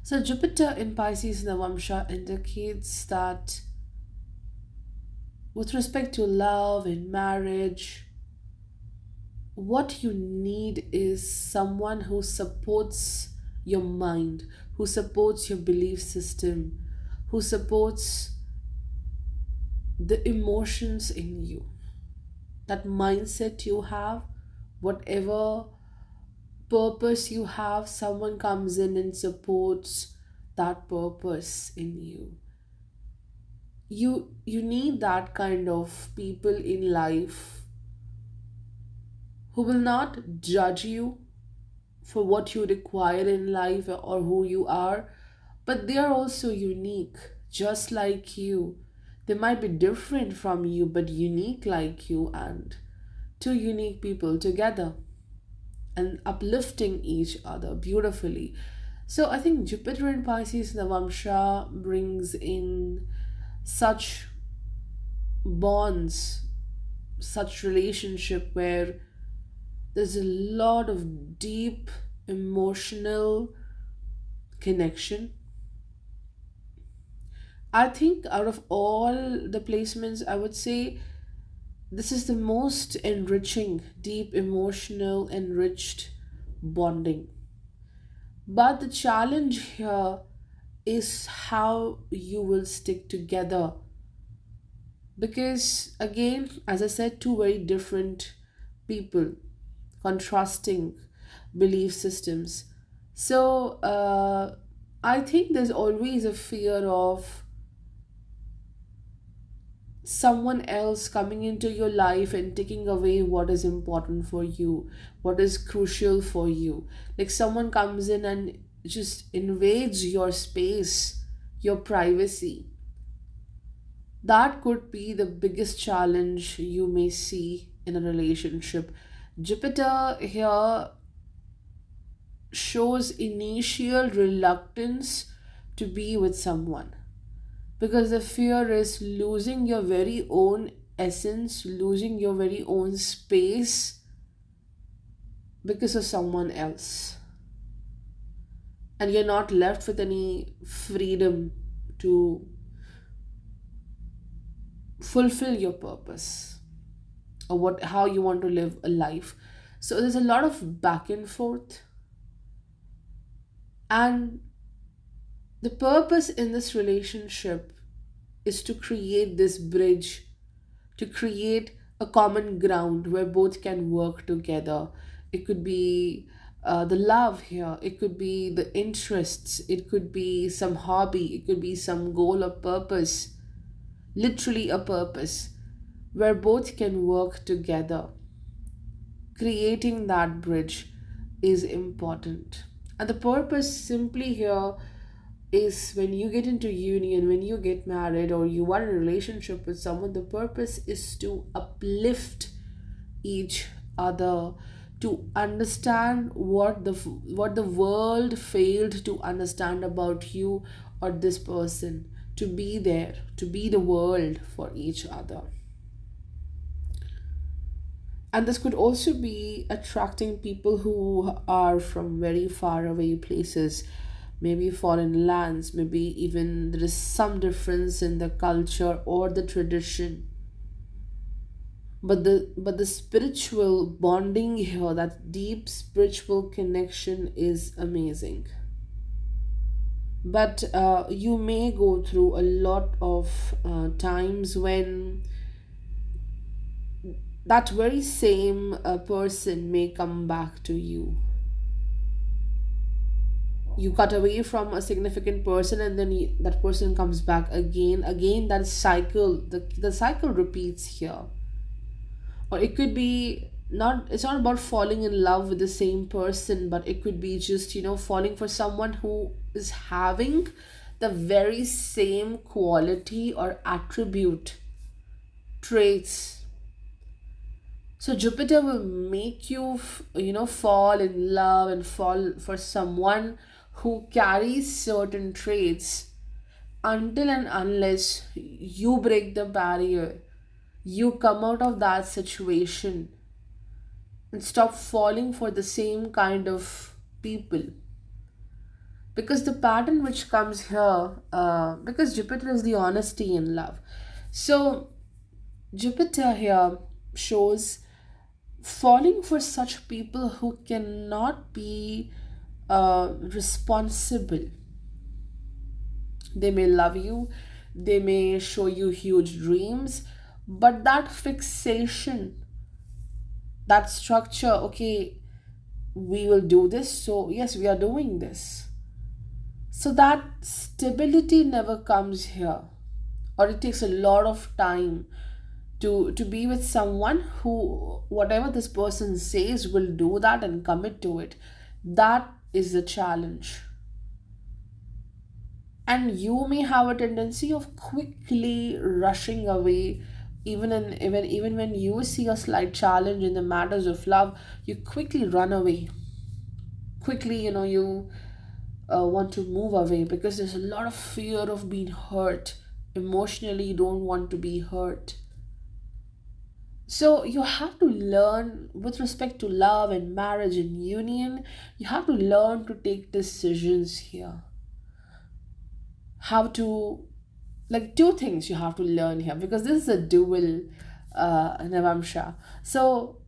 So, Jupiter in Pisces Navamsha indicates that with respect to love and marriage, what you need is someone who supports your mind, who supports your belief system, who supports the emotions in you, that mindset you have, whatever purpose you have, someone comes in and supports that purpose in you. You need that kind of people in life who will not judge you for what you require in life or who you are, but they are also unique, just like you. They might be different from you, but unique like you, and two unique people together and uplifting each other beautifully. So I think Jupiter in Pisces Navamsha brings in such bonds, such relationship where there's a lot of deep emotional connection. I think out of all the placements, I would say this is the most enriching, deep, emotional, enriched bonding. But the challenge here is how you will stick together. Because, again, as I said, two very different people, contrasting belief systems. So, I think there's always a fear of someone else coming into your life and taking away what is important for you, what is crucial for you. Like someone comes in and just invades your space, your privacy. That could be the biggest challenge you may see in a relationship. Jupiter here shows initial reluctance to be with someone, because the fear is losing your very own essence, losing your very own space because of someone else. And you're not left with any freedom to fulfill your purpose or what how you want to live a life. So there's a lot of back and forth, and the purpose in this relationship is to create this bridge, to create a common ground where both can work together. It could be the love here, it could be the interests, it could be some hobby, it could be some goal or purpose, literally a purpose where both can work together. Creating that bridge is important. And the purpose simply here is when you get into union, when you get married, or you are in a relationship with someone, the purpose is to uplift each other, to understand what the world failed to understand about you or this person, to be there, to be the world for each other. And this could also be attracting people who are from very far away places, maybe foreign lands, maybe even there is some difference in the culture or the tradition. But the spiritual bonding here, that deep spiritual connection is amazing. but you may go through a lot of times when that very same person may come back to you. You cut away from a significant person, and then that person comes back again. That cycle, the cycle repeats here. Or it could be not, it's not about falling in love with the same person, but it could be just, falling for someone who is having the very same quality or attribute, traits. So Jupiter will make you fall in love and fall for someone who carries certain traits, until and unless you break the barrier, you come out of that situation and stop falling for the same kind of people. Because the pattern which comes here, because Jupiter is the honesty in love, so Jupiter here shows falling for such people who cannot be responsible. They may love you, they may show you huge dreams, but that fixation, that structure, okay, we will do this, so yes, we are doing this. So that stability never comes here, or it takes a lot of time to be with someone who, whatever this person says, will do that and commit to it. That is the challenge. And you may have a tendency of quickly rushing away, even when you see a slight challenge in the matters of love, you quickly run away. Quickly, you want to move away, because there's a lot of fear of being hurt. Emotionally, you don't want to be hurt. So you have to learn, with respect to love and marriage and union, you have to learn to take decisions here. How to, like, two things you have to learn here, because this is a dual Navamsha. So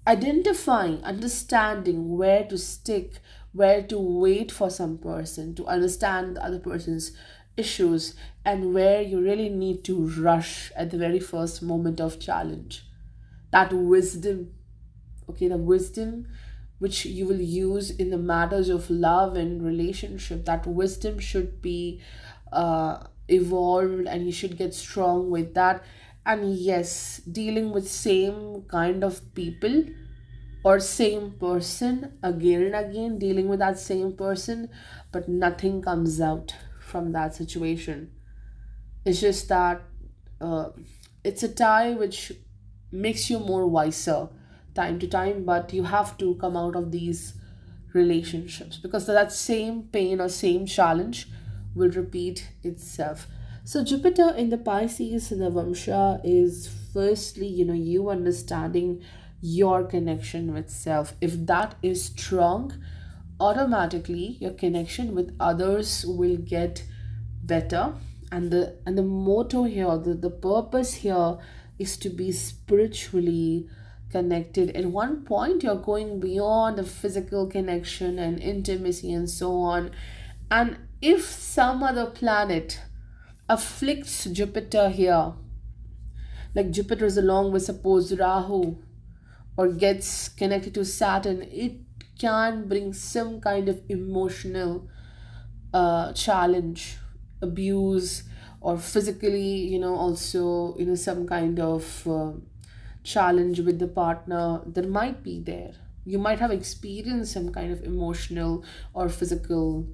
identifying, understanding where to stick, where to wait for some person, to understand the other person's issues, and where you really need to rush at the very first moment of challenge. That wisdom, okay, the wisdom which you will use in the matters of love and relationship, that wisdom should be evolved, and you should get strong with that. And yes, dealing with same kind of people or same person again and again, dealing with that same person, but nothing comes out from that situation. It's just that it's a tie which makes you more wiser time to time, but you have to come out of these relationships, because that same pain or same challenge will repeat itself. So Jupiter in the Pisces Navamsha is firstly, you understanding your connection with self. If that is strong, automatically your connection with others will get better. And the motto here, the purpose here is to be spiritually connected. At one point you're going beyond the physical connection and intimacy and so on. And if some other planet afflicts Jupiter here, like Jupiter is along with, suppose, Rahu, or gets connected to Saturn, it can bring some kind of emotional challenge, abuse, or physically, also, some kind of challenge with the partner that might be there. You might have experienced some kind of emotional or physical,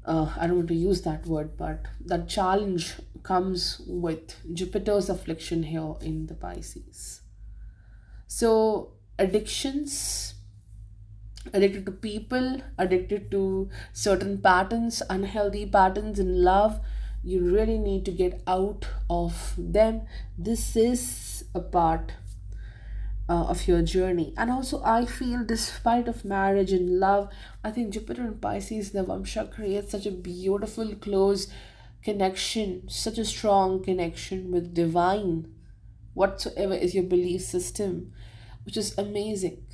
I don't want to use that word, but that challenge comes with Jupiter's affliction here in the Pisces. So addictions, addicted to people, addicted to certain patterns, unhealthy patterns in love, you really need to get out of them. This is a part of your journey. And also, I feel, despite of marriage and love, I think Jupiter and Pisces Navamsha creates such a beautiful close connection, such a strong connection with divine, whatsoever is your belief system, which is amazing,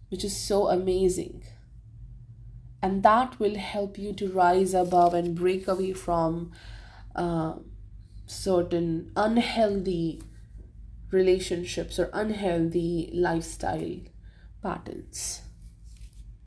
which is so amazing. and that will help you to rise above and break away from uh, certain unhealthy relationships or unhealthy lifestyle patterns.